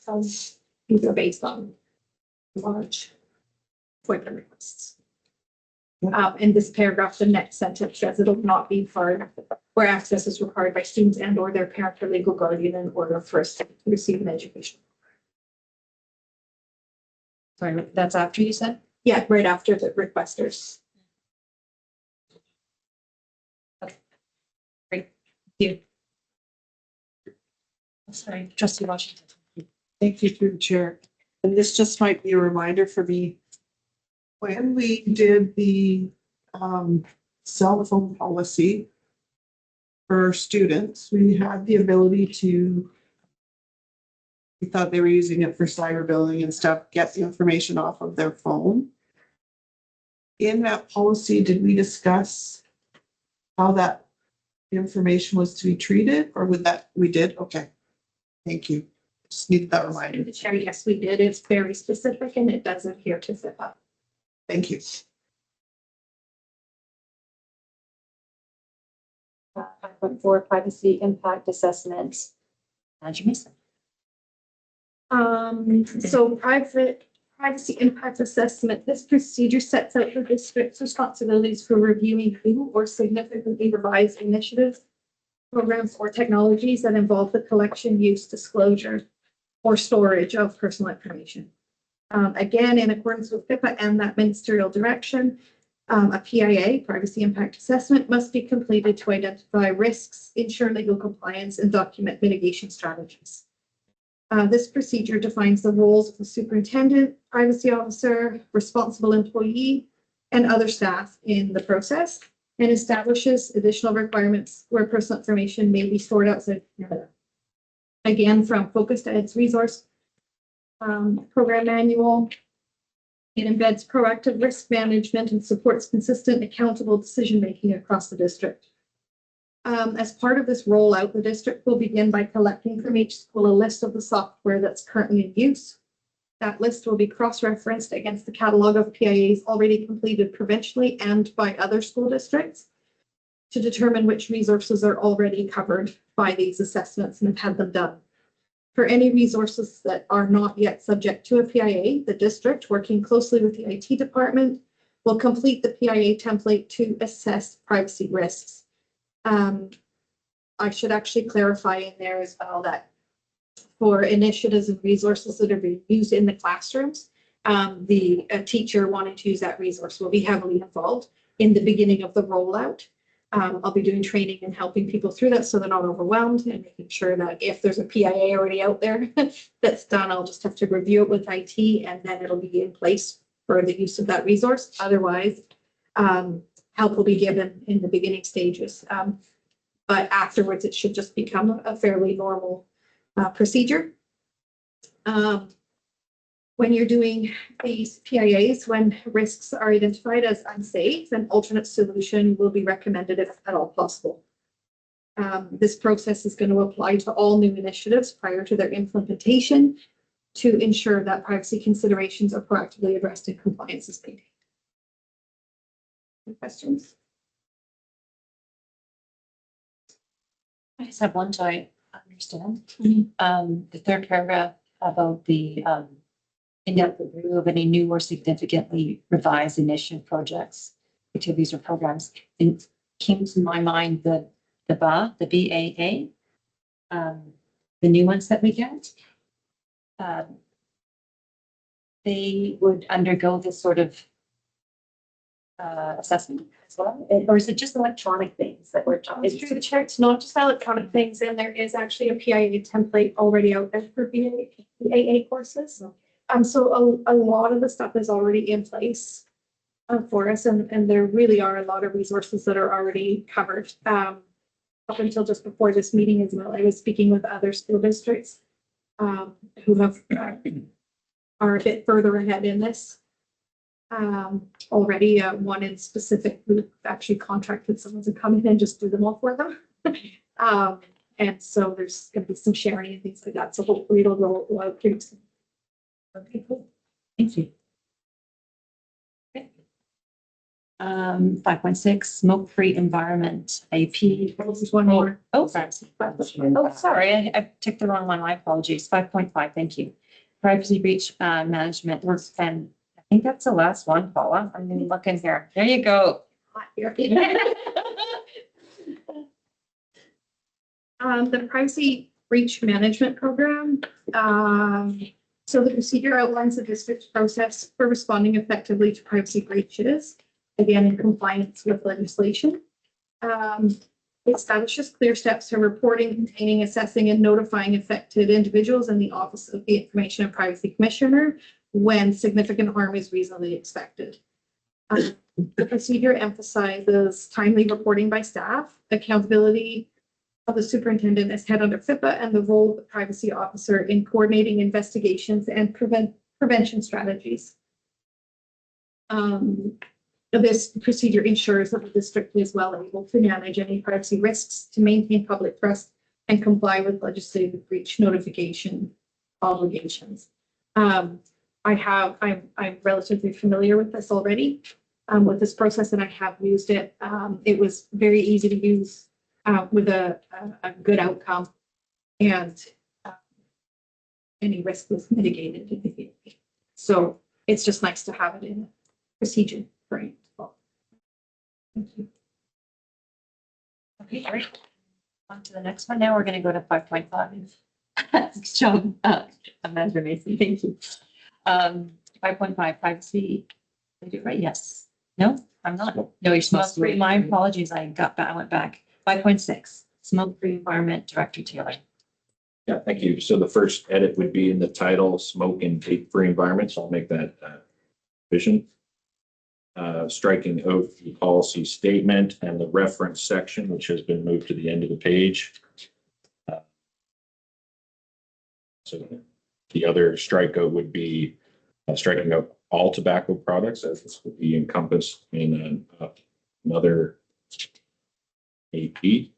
these are based on large appointment requests. In this paragraph, the next sentence says it'll not be for where access is required by students and or their parent or legal guardian in order for us to receive an education. Sorry, that's after you said? Yeah, right after the requesters. Okay. Great. Thank you. Sorry, trustee Washington. Thank you through the chair. And this just might be a reminder for me. When we did the cell phone policy for students, we had the ability to, we thought they were using it for cyberbullying and stuff, get the information off of their phone. In that policy, did we discuss how that information was to be treated, or would that, we did? Okay. Thank you. Just needed that reminder. The chair, yes, we did. It's very specific and it does adhere to FIPA. Thank you. For privacy impact assessments. Madam Mason. So privacy impact assessment, this procedure sets out the district's responsibilities for reviewing new or significantly revised initiatives, programs, or technologies that involve the collection, use, disclosure, or storage of personal information. Again, in accordance with FIPA and that ministerial direction, a PIA, privacy impact assessment, must be completed to identify risks, ensure legal compliance, and document mitigation strategies. This procedure defines the roles of the superintendent, privacy officer, responsible employee, and other staff in the process, and establishes additional requirements where personal information may be stored outside Canada. Again, from Focused Ed's resource program manual, it embeds proactive risk management and supports consistent, accountable decision-making across the district. As part of this rollout, the district will begin by collecting from each school a list of the software that's currently in use. That list will be cross-referenced against the catalog of PIAs already completed provincially and by other school districts to determine which resources are already covered by these assessments and have had them done. For any resources that are not yet subject to a PIA, the district, working closely with the IT department, will complete the PIA template to assess privacy risks. I should actually clarify in there as well that for initiatives and resources that are being used in the classrooms, the teacher wanting to use that resource will be heavily involved in the beginning of the rollout. I'll be doing training and helping people through that so they're not overwhelmed, and making sure that if there's a PIA already out there that's done, I'll just have to review it with IT and then it'll be in place for the use of that resource. Otherwise, help will be given in the beginning stages. But afterwards, it should just become a fairly normal procedure. When you're doing these PIAs, when risks are identified as unsafe, an alternate solution will be recommended if at all possible. This process is going to apply to all new initiatives prior to their implementation to ensure that privacy considerations are proactively addressed and compliance is maintained. Any questions? I just have one, so I understand. The third paragraph about the, in-depth review of any new or significantly revised initiative projects, activities or programs. It came to my mind the BAA, the new ones that we get. They would undergo this sort of assessment as well, or is it just electronic things that we're talking? It's through the chair. It's not just electronic things, and there is actually a PIA template already out there for BAA courses. So a lot of the stuff is already in place for us, and there really are a lot of resources that are already covered. Up until just before this meeting as well, I was speaking with other school districts who have are a bit further ahead in this. Already one in specific who actually contracted someone to come in and just do them all for them. And so there's going to be some sharing and things like that. So hopefully it'll roll out pretty soon. Okay, cool. Thank you. Okay. 5.6, smoke-free environment, AP. There's one more. Oh, sorry. Oh, sorry, I took the wrong one. My apologies. 5.5, thank you. Privacy breach management, and I think that's the last one, Paula. I'm gonna look in here. There you go. The privacy breach management program. So the procedure outlines the district's process for responding effectively to privacy breaches, again, in compliance with legislation. It establishes clear steps for reporting, containing, assessing, and notifying affected individuals in the Office of the Information and Privacy Commissioner when significant harm is reasonably expected. The procedure emphasizes timely reporting by staff, accountability of the superintendent as head under FIPA, and the role of the privacy officer in coordinating investigations and prevention strategies. This procedure ensures that the district is well able to manage any privacy risks, to maintain public trust, and comply with legislative breach notification obligations. I'm relatively familiar with this already, with this process, and I have used it. It was very easy to use with a good outcome, and any risk was mitigated. So it's just nice to have it in procedure frame. Thank you. Okay, great. On to the next one. Now we're going to go to 5.5. Thanks, John. Amanda Mason, thank you. 5.5, privacy. Did I do it right? Yes. No, I'm not. No, you're smoke-free. My apologies. I went back. 5.6, smoke-free environment, Director Taylor. Yeah, thank you. So the first edit would be in the title, smoke and vape-free environments. I'll make that vision. Striking out the policy statement and the reference section, which has been moved to the end of the page. So the other strikeout would be striking out all tobacco products, as this would be encompassed in another AP.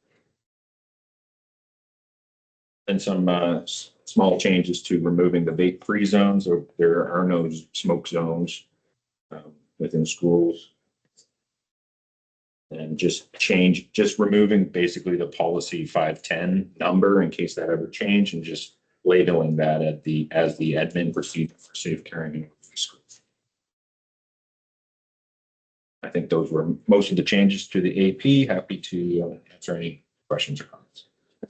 And some small changes to removing the vape-free zones. So there are no smoke zones within schools. And just removing basically the policy 510 number in case that ever changed, and just labeling that as the admin procedure for safe carrying in schools. I think those were most of the changes to the AP. Happy to answer any questions or comments.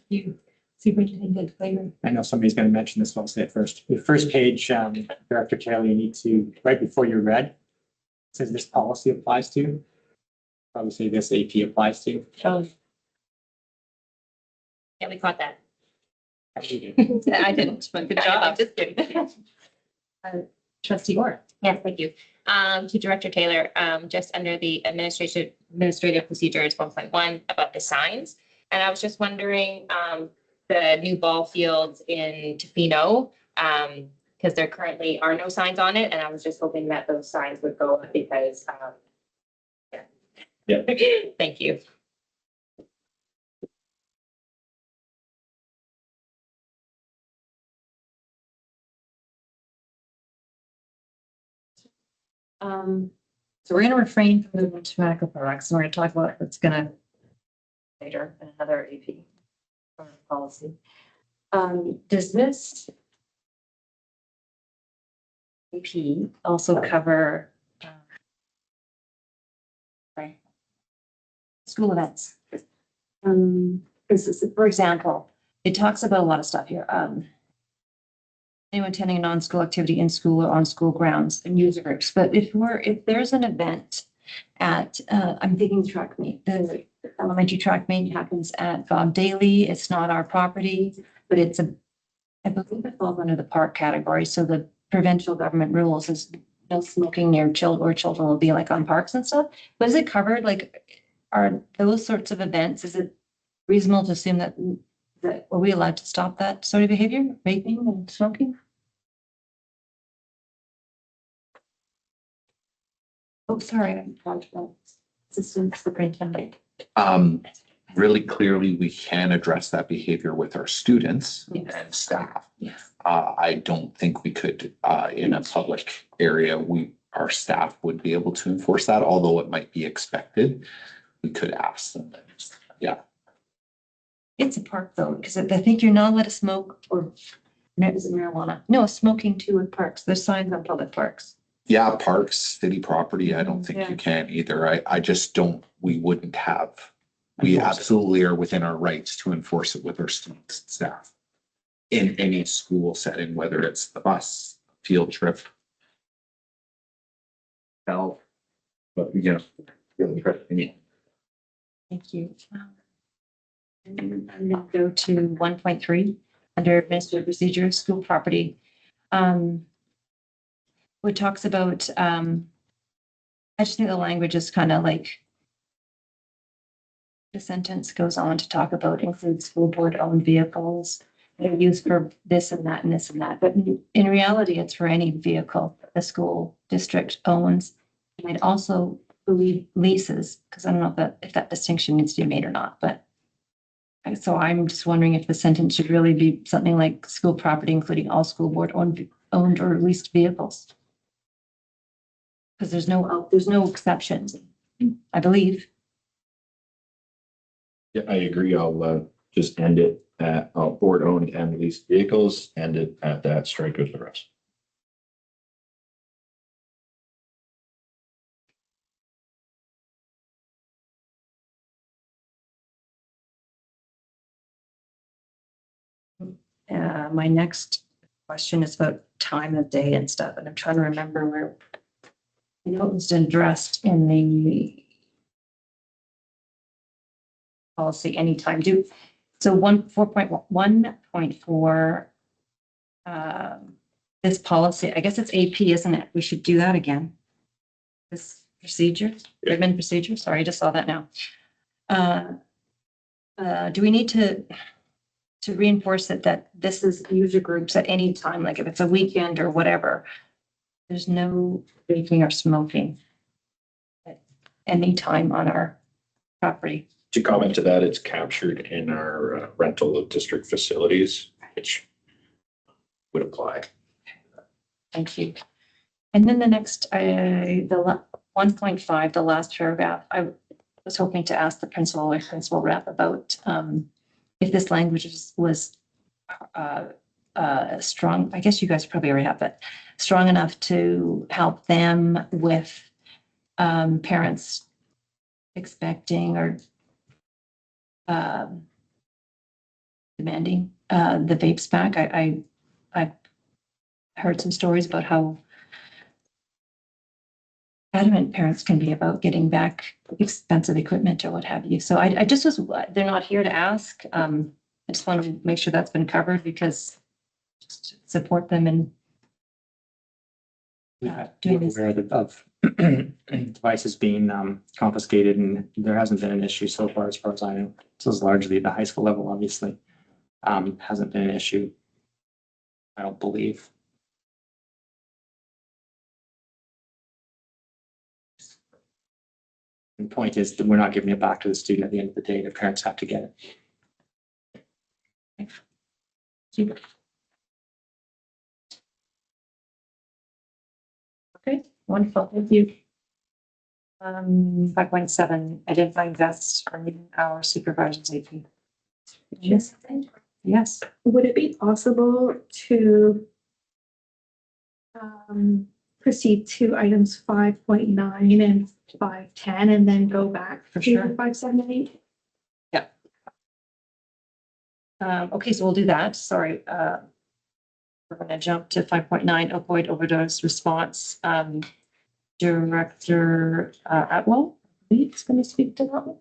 You Superintendent Flavor. I know somebody's going to mention this, so I'll say it first. The first page, Director Taylor, you need to, right before you read, it says this policy applies to. Probably say this AP applies to. Oh. Yeah, we caught that. I didn't, but good job. Just kidding. Trustee Orr. Yes, thank you. To Director Taylor, just under the administrative procedures 1.1 about the signs. And I was just wondering, the new ball fields in Tofino, because there currently are no signs on it. And I was just hoping that those signs would go up because, Yeah. Thank you. So we're going to refrain from moving to tobacco products, and we're going to talk about what's going to later in another AP. or policy. Does this AP also cover right, school events? For example, it talks about a lot of stuff here. Anyone attending a non-school activity in school or on school grounds and user groups. But if there's an event at, I'm thinking track meet, the elementary track meet happens at Bob Daly. It's not our property, but I believe it falls under the park category. So the provincial government rules is no smoking near children, or children will be like on parks and stuff. But is it covered? Like, are those sorts of events, is it reasonable to assume that are we allowed to stop that sort of behavior, vaping and smoking? Oh, sorry, I'm assistant superintendent. Really clearly, we can address that behavior with our students and staff. Yes. I don't think we could, in a public area, our staff would be able to enforce that, although it might be expected. We could ask them. Yeah. It's a park though, because I think you're not allowed to smoke or is it marijuana? No, smoking too in parks. There's signs on public parks. Yeah, parks, city property, I don't think you can either. I just don't, we wouldn't have. We absolutely are within our rights to enforce it with our students and staff. In any school setting, whether it's the bus, field trip. Hell, but really Thank you. And I'm gonna go to 1.3 under administrative procedures, school property. What talks about, I just think the language is kind of like the sentence goes on to talk about include school board owned vehicles. They're used for this and that and this and that, but in reality, it's for any vehicle the school district owns. And I'd also believe leases, because I don't know if that distinction needs to be made or not, but so I'm just wondering if the sentence should really be something like school property, including all school board owned or leased vehicles. Because there's no exceptions, I believe. Yeah, I agree. I'll just end it at board owned and leased vehicles, end it at that, strike with the rest. My next question is about time of day and stuff, and I'm trying to remember where I know it was addressed in the policy anytime due. So 4.1.4, this policy, I guess it's AP, isn't it? We should do that again. This procedure, admin procedure, sorry, I just saw that now. Do we need to reinforce it that this is user groups at any time, like if it's a weekend or whatever, there's no vaping or smoking at any time on our property? To comment to that, it's captured in our rental of district facilities, which would apply. Thank you. And then the next, the 1.5, the last paragraph, I was hoping to ask the principal or principal rep about if this language was strong. I guess you guys probably already have, but strong enough to help them with parents expecting or demanding the vapes back. I've heard some stories about how adamant parents can be about getting back expensive equipment or what have you. So I just was, they're not here to ask. I just want to make sure that's been covered because just support them in doing this. Aware of devices being confiscated, and there hasn't been an issue so far as I know. This is largely at the high school level, obviously. Hasn't been an issue, I don't believe. The point is that we're not giving it back to the student at the end of the day. The parents have to get it. Okay, wonderful. Thank you. 5.7, identifying vests from our supervisors AP. Yes. Yes. Would it be possible to proceed to items 5.9 and 5.10 and then go back For to sure. 5.7 and 8? Okay, so we'll do that. Sorry. We're gonna jump to 5.9 opioid overdose response. Director Atwell, is going to speak to that one.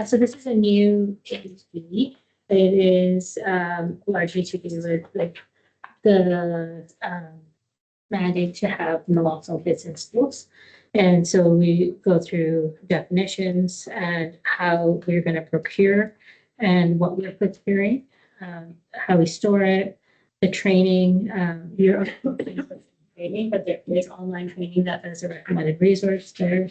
So this is a new APE. It is largely to do with like the mandate to have naloxone kits in schools. And so we go through definitions and how we're going to procure and what we're procuring, how we store it, the training. You're training, but there is online training that is a recommended resource there.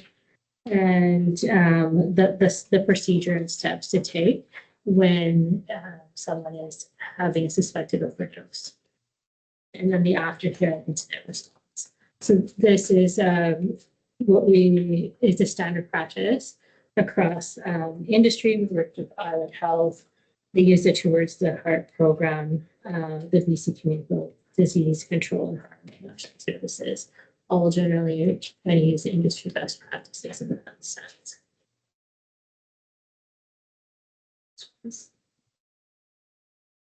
And the procedure and steps to take when someone is having a suspected overdose. And then the aftercare incident response. So this is is a standard practice across industry. We worked with Island Health. They use it towards the HART program, the BC Communicable Disease Control and Harm Reduction Services. All generally try to use industry best practices in that sense.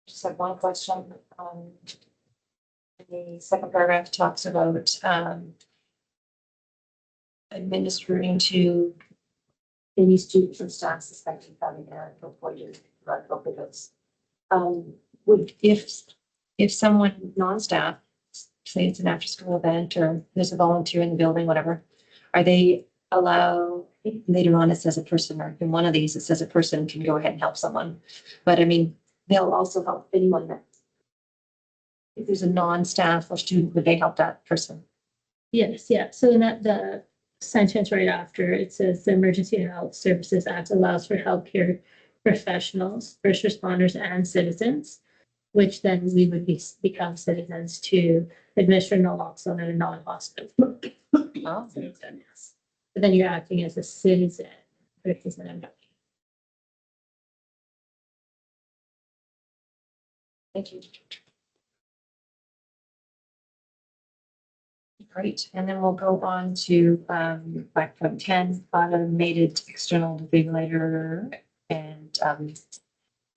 Just have one question. The second paragraph talks about administering to any students and staff suspected of having an opioid drug overdose. Would if someone non-staff, say it's an after-school event or there's a volunteer in the building, whatever, are they allowed? Later on, it says a person, or in one of these, it says a person can go ahead and help someone. But I mean, they'll also help anyone that if there's a non-staff or student, would they help that person? Yes, yeah. So in that the sentence right after it says the Emergency Health Services Act allows for healthcare professionals, first responders, and citizens, which then we would become citizens to administer naloxone in a non-hospital. Oh, Citizen, yes. But then you're acting as a citizen versus an employee. thank you. Great, and then we'll go on to 5.10, automated external defibrillator and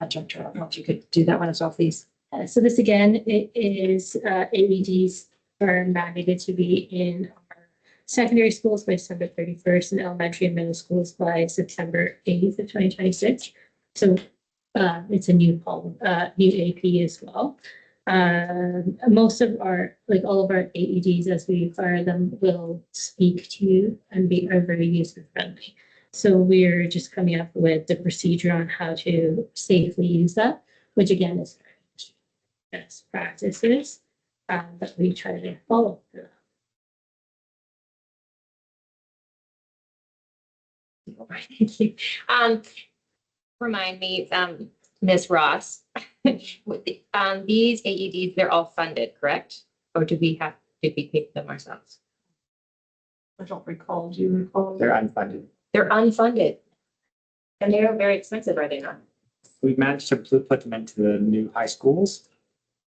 adjunctor. I don't know if you could do that one as well, please. So this again, it is AEDs are mandated to be in our secondary schools by December 31st and elementary and middle schools by September 8th of 2026. So it's a new new AP as well. Most of our, like all of our AEDs as we acquire them will speak to you and are very user friendly. So we're just coming up with the procedure on how to safely use that, which again is best practices that we try to follow. Thank you. Remind me, Ms. Ross, with these AEDs, they're all funded, correct? Or did we pay them ourselves? I don't recall. Do you recall? They're unfunded. They're unfunded. And they're very expensive, are they not? We've managed to put them into the new high schools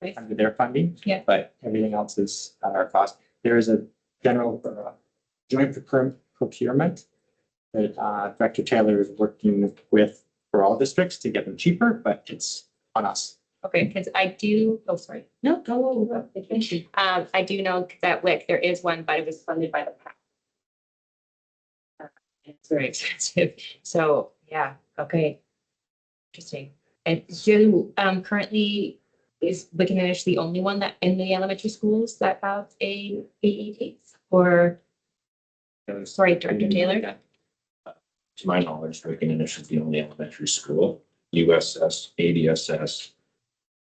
Right. under their funding. Yeah. But everything else is at our cost. There is a general joint procurement that Director Taylor is working with for all districts to get them cheaper, but it's on us. Okay, because I do, oh, sorry. No, go. Thank you. I do know that WIC, there is one, but it was funded by the PAC. It's very expensive. So, yeah, okay. Interesting. And do, currently is Wickenham the only one that in the elementary schools that have a AED? Or, sorry, Director Taylor? To my knowledge, Wickenham is the only elementary school, USS, ADSS,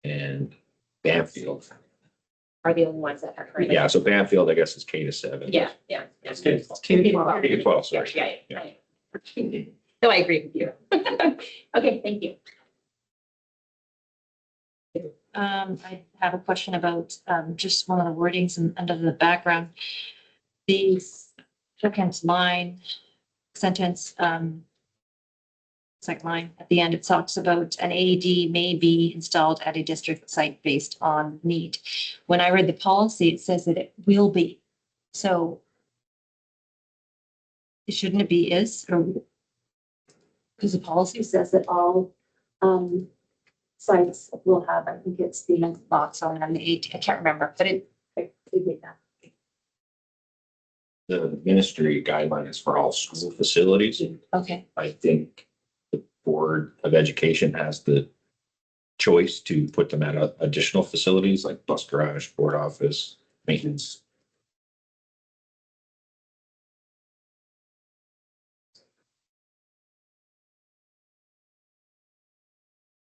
and Banfield. Are the only ones that are currently? Yeah, so Banfield, I guess, is K-7. Yeah. It's K-12. K-12, sorry. Yeah. No, I agree with you. Okay, thank you. I have a question about just one of the wordings and under the background. The second line sentence second line at the end, it talks about an AED may be installed at a district site based on need. When I read the policy, it says that it will be. So shouldn't it be is, or because the policy says that all sites will have, I think it's the box on the AED, I can't remember, but it did that. The ministry guideline is for all school facilities. Okay, I think the Board of Education has the choice to put them at additional facilities like bus garage, board office, maintenance.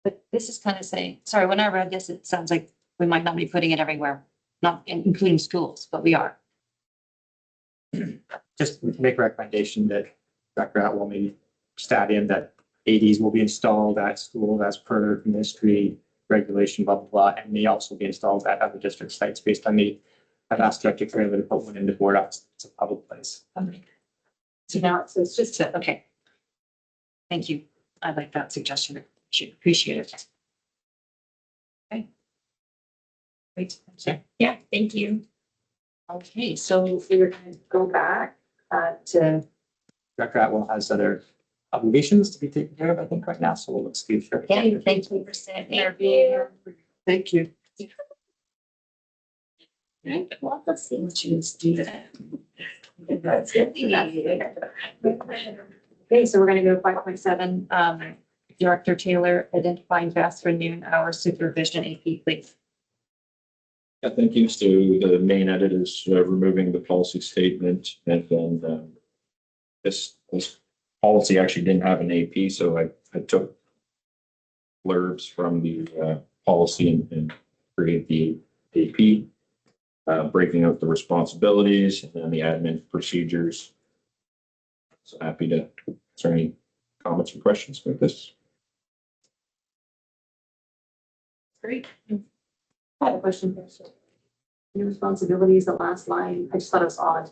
but this is kind of saying, sorry, when I read this, it sounds like we might not be putting it everywhere, not including schools, but we are. Just make a recommendation that Dr. Atwell maybe stat in that ADs will be installed at schools as per ministry regulation, blah, blah, blah, and may also be installed at other district sites based on need. I've asked Director Taylor to put one in the board office. It's a public place. Okay. So now it's just, okay. Thank you. I like that suggestion. Appreciate it. Okay. Great. Yeah, thank you. Okay, so we're going to go back to, Dr. Atwell has other obligations to be taken care of, I think, right now, so we'll excuse her. yeah, thank you for sitting there being here. Thank you. Well, let's see what you do that. Okay, so we're gonna go 5.7, Director Taylor, identifying best for noon hour supervision AP, please. Yeah, thank you. So the main edit is removing the policy statement, and then this policy actually didn't have an AP, so I took blurbs from the policy and created the AP, breaking out the responsibilities and then the admin procedures. So happy to answer any comments or questions about this. Great. I have a question. Your responsibilities, the last line, I just thought it was odd.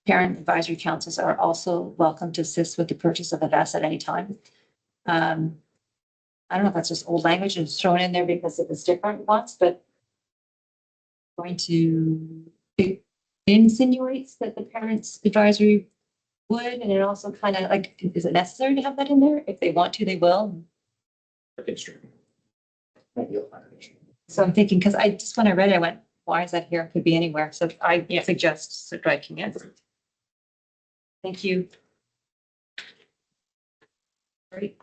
Parent advisory councils are also welcome to assist with the purchase of a vest at any time. I don't know if that's just old language and it's thrown in there because it was different once, but going to, it insinuates that the parents advisory would, and it also kind of like, is it necessary to have that in there? If they want to, they will. So I'm thinking, because I just, when I read it, I went, why is that here? It could be anywhere. So I suggest striking it. Thank you. Great.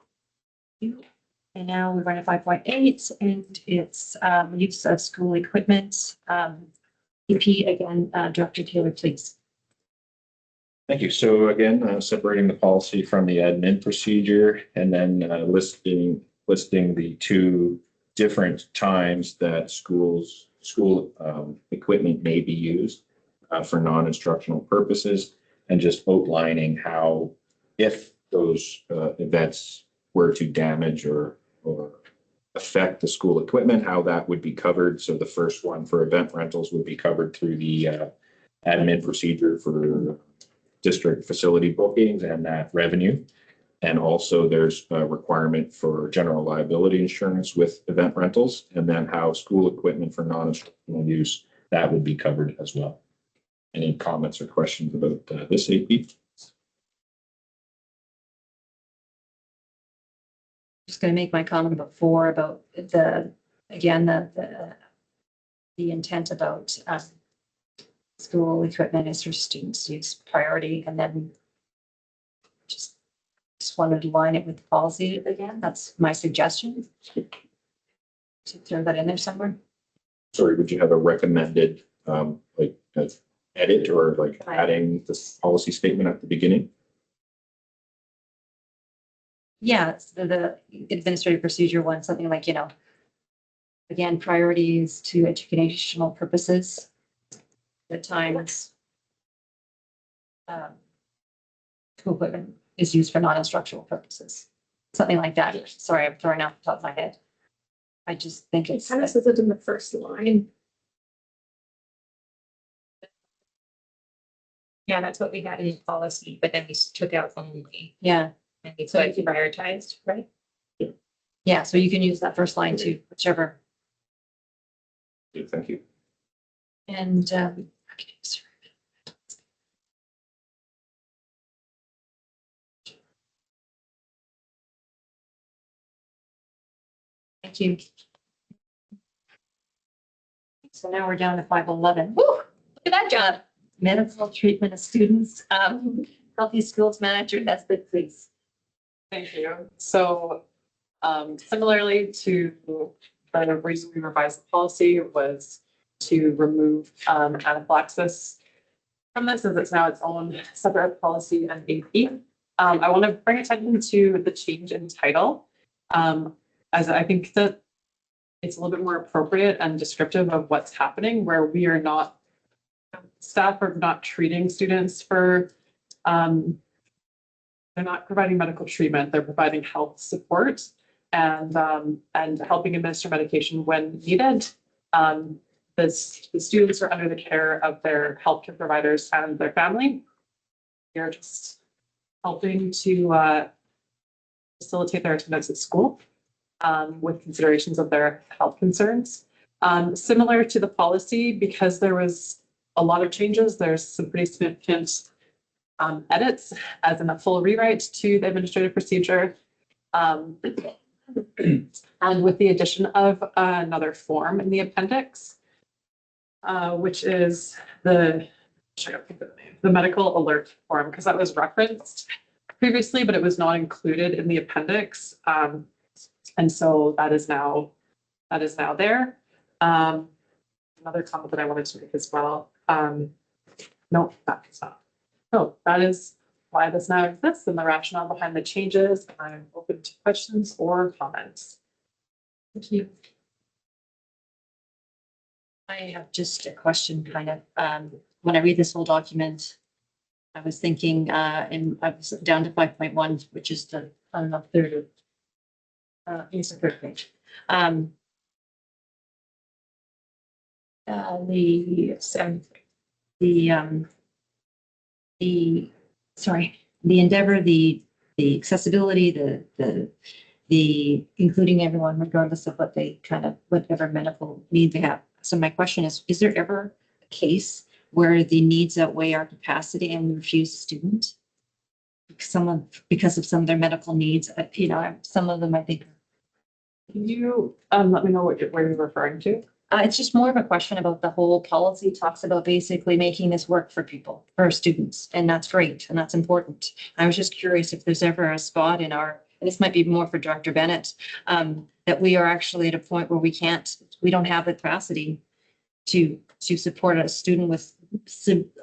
And now we're running 5.8 and it's use of school equipment. EP again, Director Taylor, please. Thank you. So again, separating the policy from the admin procedure and then listing the two different times that school equipment may be used for non-instructional purposes, and just outlining how, if those events were to damage or affect the school equipment, how that would be covered. So the first one for event rentals would be covered through the admin procedure for district facility bookings and that revenue. And also there's a requirement for general liability insurance with event rentals, and then how school equipment for non-instructional use, that would be covered as well. Any comments or questions about this AP? Just going to make my comment before about the intent about school equipment is for students' use priority, and then just wanted to line it with the policy again. That's my suggestion. To throw that in there somewhere. Sorry, would you have a recommended edit or like adding this policy statement at the beginning? Yeah, it's the administrative procedure one, something like, again, priorities to educational purposes. The times school equipment is used for non-instructional purposes. Something like that. Sorry, I'm throwing off the top of my head. I just think It it's. kind of says it in the first line. Yeah, that's what we had in policy, but then we took out only. Yeah, And so it's prioritized, right? Yeah, so you can use that first line too, whichever. Thank you. And, thank you. So now we're down to 511. Woo, look at that job. Medical treatment of students, healthy schools manager, that's the please. Thank you. So similarly to the reason we revised the policy was to remove anaphylaxis from this, as it's now its own separate policy and AP. I want to bring attention to the change in title, as I think that it's a little bit more appropriate and descriptive of what's happening, where we are not, staff are not treating students for, they're not providing medical treatment, they're providing health support and helping administer medication when needed. The students are under the care of their healthcare providers and their family. They're just helping to facilitate their attendance at school with considerations of their health concerns. Similar to the policy, because there was a lot of changes, there's some pretty significant edits, as in a full rewrite to the administrative procedure. And with the addition of another form in the appendix, which is the medical alert form, because that was referenced previously, but it was not included in the appendix. And so that is now there. Another comment that I wanted to make as well. No, that is not. So that is why this now exists and the rationale behind the changes. I'm open to questions or comments. Thank you. I have just a question kind of, when I read this whole document, I was thinking, and I was down to 5.1, which is the, I don't know, third, it's the third page. The endeavor, the accessibility, the including everyone regardless of what they kind of, whatever medical need they have. So my question is there ever a case where the needs outweigh our capacity and we refuse a student? Because of some of their medical needs, you know, some of them I think. Can you let me know where you're referring to? It's just more of a question about the whole policy talks about basically making this work for people, for students, and that's great and that's important. I was just curious if there's ever a spot in our, and this might be more for Director Bennett, that we are actually at a point where we don't have the capacity to support a student with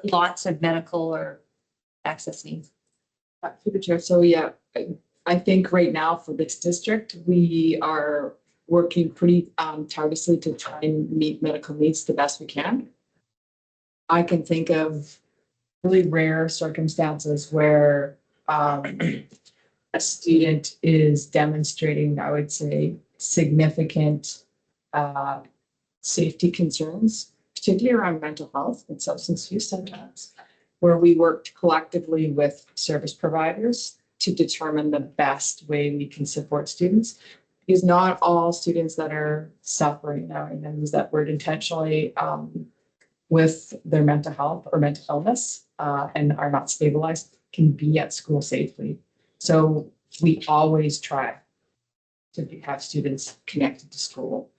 lots of medical or access needs. Through the chair. So yeah, I think right now for this district, we are working pretty tirelessly to try and meet medical needs the best we can. I can think of really rare circumstances where a student is demonstrating, I would say, significant safety concerns, particularly around mental health and substance use sometimes, where we worked collectively with service providers to determine the best way we can support students. Because not all students that are suffering now, and I use that word intentionally, with their mental health or mental illness and are not stabilized can be at school safely. So we always try to have students connected to school.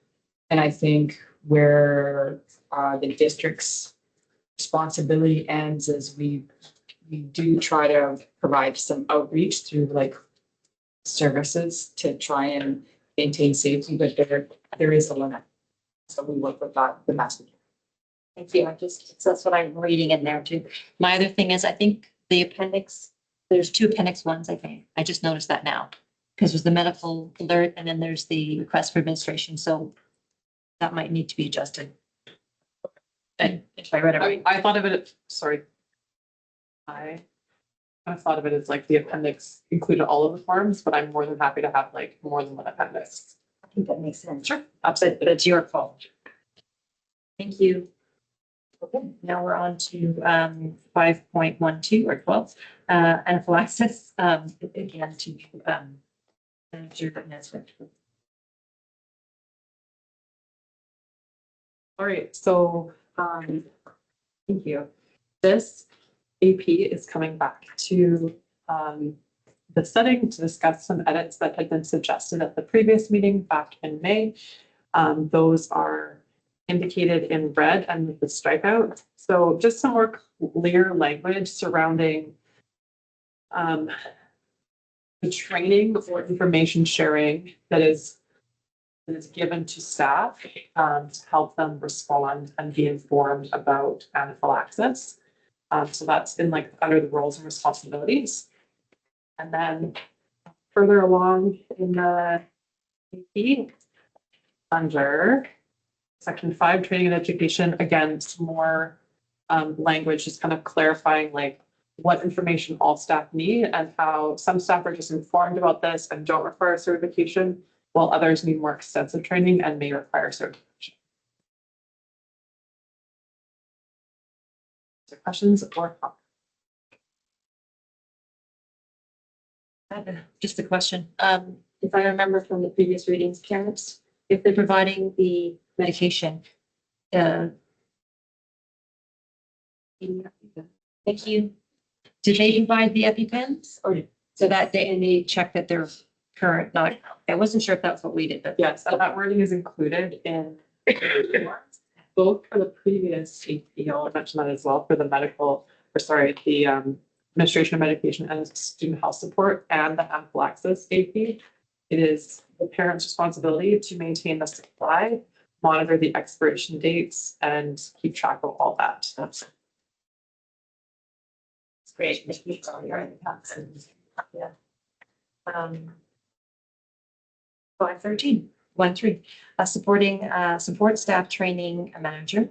And I think where the district's responsibility ends is we do try to provide some outreach through like services to try and maintain safety, but there is a limit. So we work with that, the message. Thank you. That's what I'm reading in there too. My other thing is, I think the appendix, there's two appendix ones, I think. I just noticed that now. Because there's the medical alert and then there's the request for administration. So that might need to be adjusted. And if I read it right. I thought of it, sorry. I thought of it as like the appendix included all of the forms, but I'm more than happy to have like more than one appendix. I think that makes sense. Sure. But it's your fault. Thank you. Okay, now we're on to 5.12 or 12. anaphylaxis, again, to, manage your management. All right, so, thank you. This AP is coming back to, the setting to discuss some edits that had been suggested at the previous meeting back in May. Those are indicated in red and with the strikeout. So just some more clear language surrounding, the training or information sharing that is given to staff to help them respond and be informed about anaphylaxis. So that's in like under the roles and responsibilities. And then further along in the AP, under section 5, training and education, again, some more language, just kind of clarifying like what information all staff need and how some staff are just informed about this and don't require certification, while others need more extensive training and may require certification. So questions or comments? Just a question. If I remember from the previous readings, parents, if they're providing the medication, thank you. Did they provide the EpiPens or so that they check that they're current? Not, I wasn't sure if that's what we did, but Yes, and that wording is included in both for the previous AP, I'll mention that as well, for the medical, or sorry, the administration of medication and student health support and the anaphylaxis AP. It is the parent's responsibility to maintain the supply, monitor the expiration dates, and keep track of all that. that's great. Thank you. Yeah. 513, 1-3, supporting support staff training manager.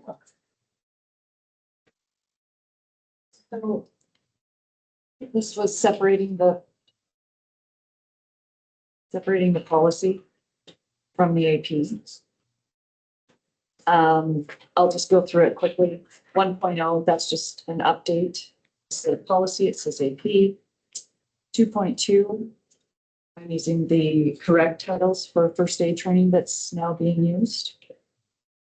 So this was separating the policy from the APs. I'll just go through it quickly. 1.0, that's just an update. It's the policy, it says AP. 2.2, I'm using the correct titles for first aid training that's now being used.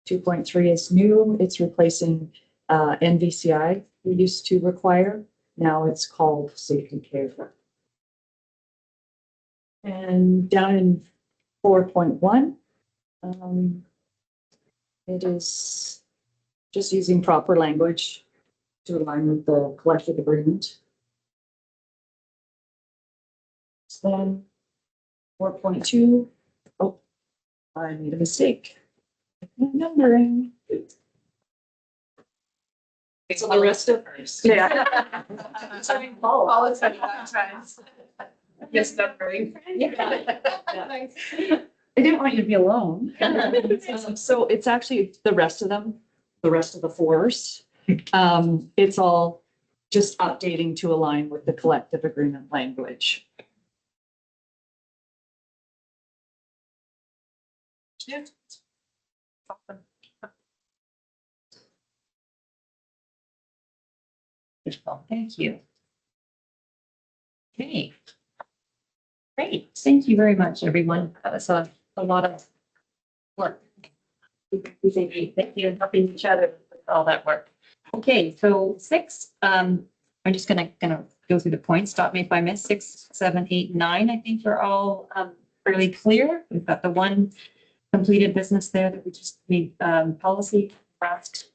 2.3 is new. It's replacing NVCI we used to require. Now it's called safety care. And down in 4.1, it is just using proper language to align with the collective agreement. Then 4.2, oh, I made a mistake. Numbering. So the rest of. Yeah. Yes, numbering. I didn't want you to be alone. So it's actually the rest of them, the rest of the fours. It's all just updating to align with the collective agreement language. Thank you. Okay. Great. Thank you very much, everyone. That was a lot of work. Thank you and helping each other with all that work. Okay, so 6, I'm just gonna go through the points. Stop me if I miss 6, 7, 8, 9. I think we're all fairly clear. We've got the one completed business there that we just made policy last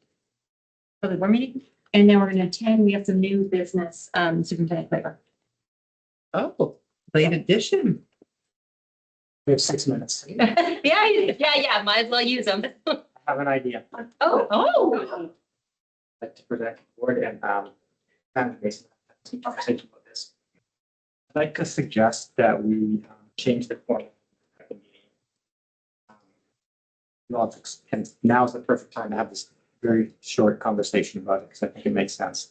for the board meeting. And now we're going to 10. We have some new business, Superintendent Claver. Oh, late addition. We have 6 minutes. Yeah. Might as well use them. I have an idea. Oh. I'd like to present the board and kind of based on some conversation about this. I'd like to suggest that we change the format of the meeting. And now's the perfect time to have this very short conversation about it because I think it makes sense.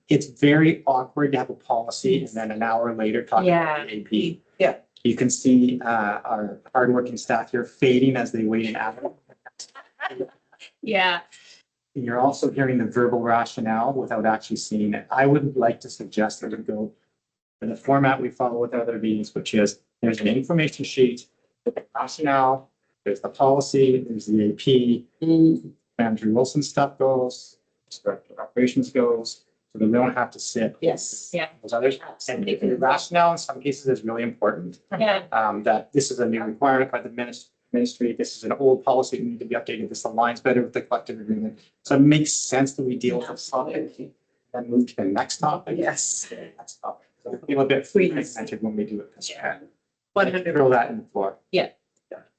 It's very awkward to have a policy and then an hour later talk about the AP. Yeah. You can see our hardworking staff here fading as they wait an hour. Yeah. You're also hearing the verbal rationale without actually seeing it. I would like to suggest that we go in the format we follow with other meetings, which is there's an information sheet, with the rationale, there's the policy, there's the AP, Andrew Wilson stuff goes, Director of Operations goes, so that we don't have to sit. Yes. Yeah. Those others, and the rationale in some cases is really important. Yeah. That this is a new requirement by the ministry, this is an old policy that need to be updated, this aligns better with the collective agreement. So it makes sense that we deal with this topic, then move to the next topic. Yes. Next topic. So we feel a bit fragmented when we do it this way. 100. Throw that in the floor.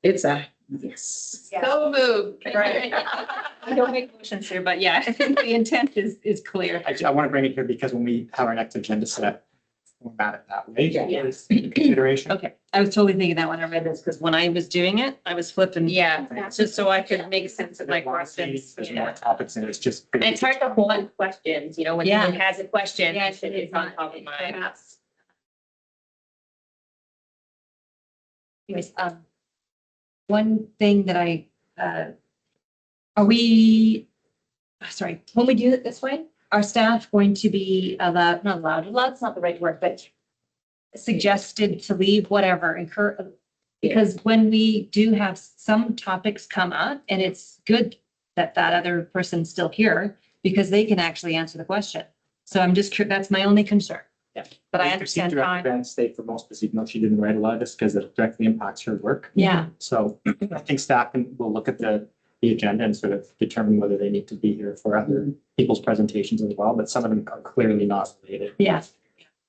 It's a yes. So moved. Right. I don't make motions here, but yeah, I think the intent is clear. I want to bring it here because when we have our next agenda set, we're at it that way. Yes. Consideration. Okay, I was totally thinking that when I read this, because when I was doing it, I was flipping. Yeah, just so I could make sense of my questions. There's more topics and it's just. And it's hard to hold on questions, you know, when Yeah. someone has a question, Yes, it it's is on not- top of mind. perhaps. Anyways, one thing that are we, sorry, when we do it this way, are staff going to be allowed's not the right word, but suggested to leave whatever, because when we do have some topics come up, and it's good that that other person's still here, because they can actually answer the question. So I'm just, that's my only concern. Yeah. But I understand Director time. Ben stayed for most, because even though she didn't write a lot of this, because it directly impacts her work. Yeah, So I think staff will look at the agenda and sort of determine whether they need to be here for other people's presentations as well, but some of them are clearly not related. yeah.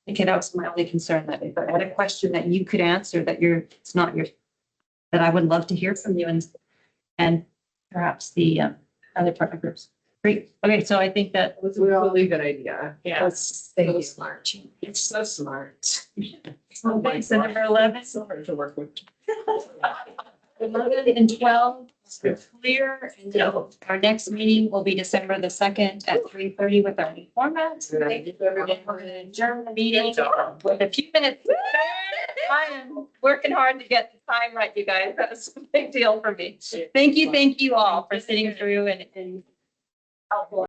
Okay, that was my only concern, that if I had a question that you could answer, that it's not your, that I would love to hear from you and perhaps the other partner groups. Great. Okay, so I think that It was a really good idea. Yeah. It's so smart. It's so smart. Okay, so number 11. So hard to work with. 11 and 12 are clear. And so our next meeting will be December the 2nd at 3:30 with our new format. Thank you everyone for adjourning the meeting with a few minutes. I am working hard to get the time right, you guys. That's a big deal for me. Thank you all for sitting through and helpful.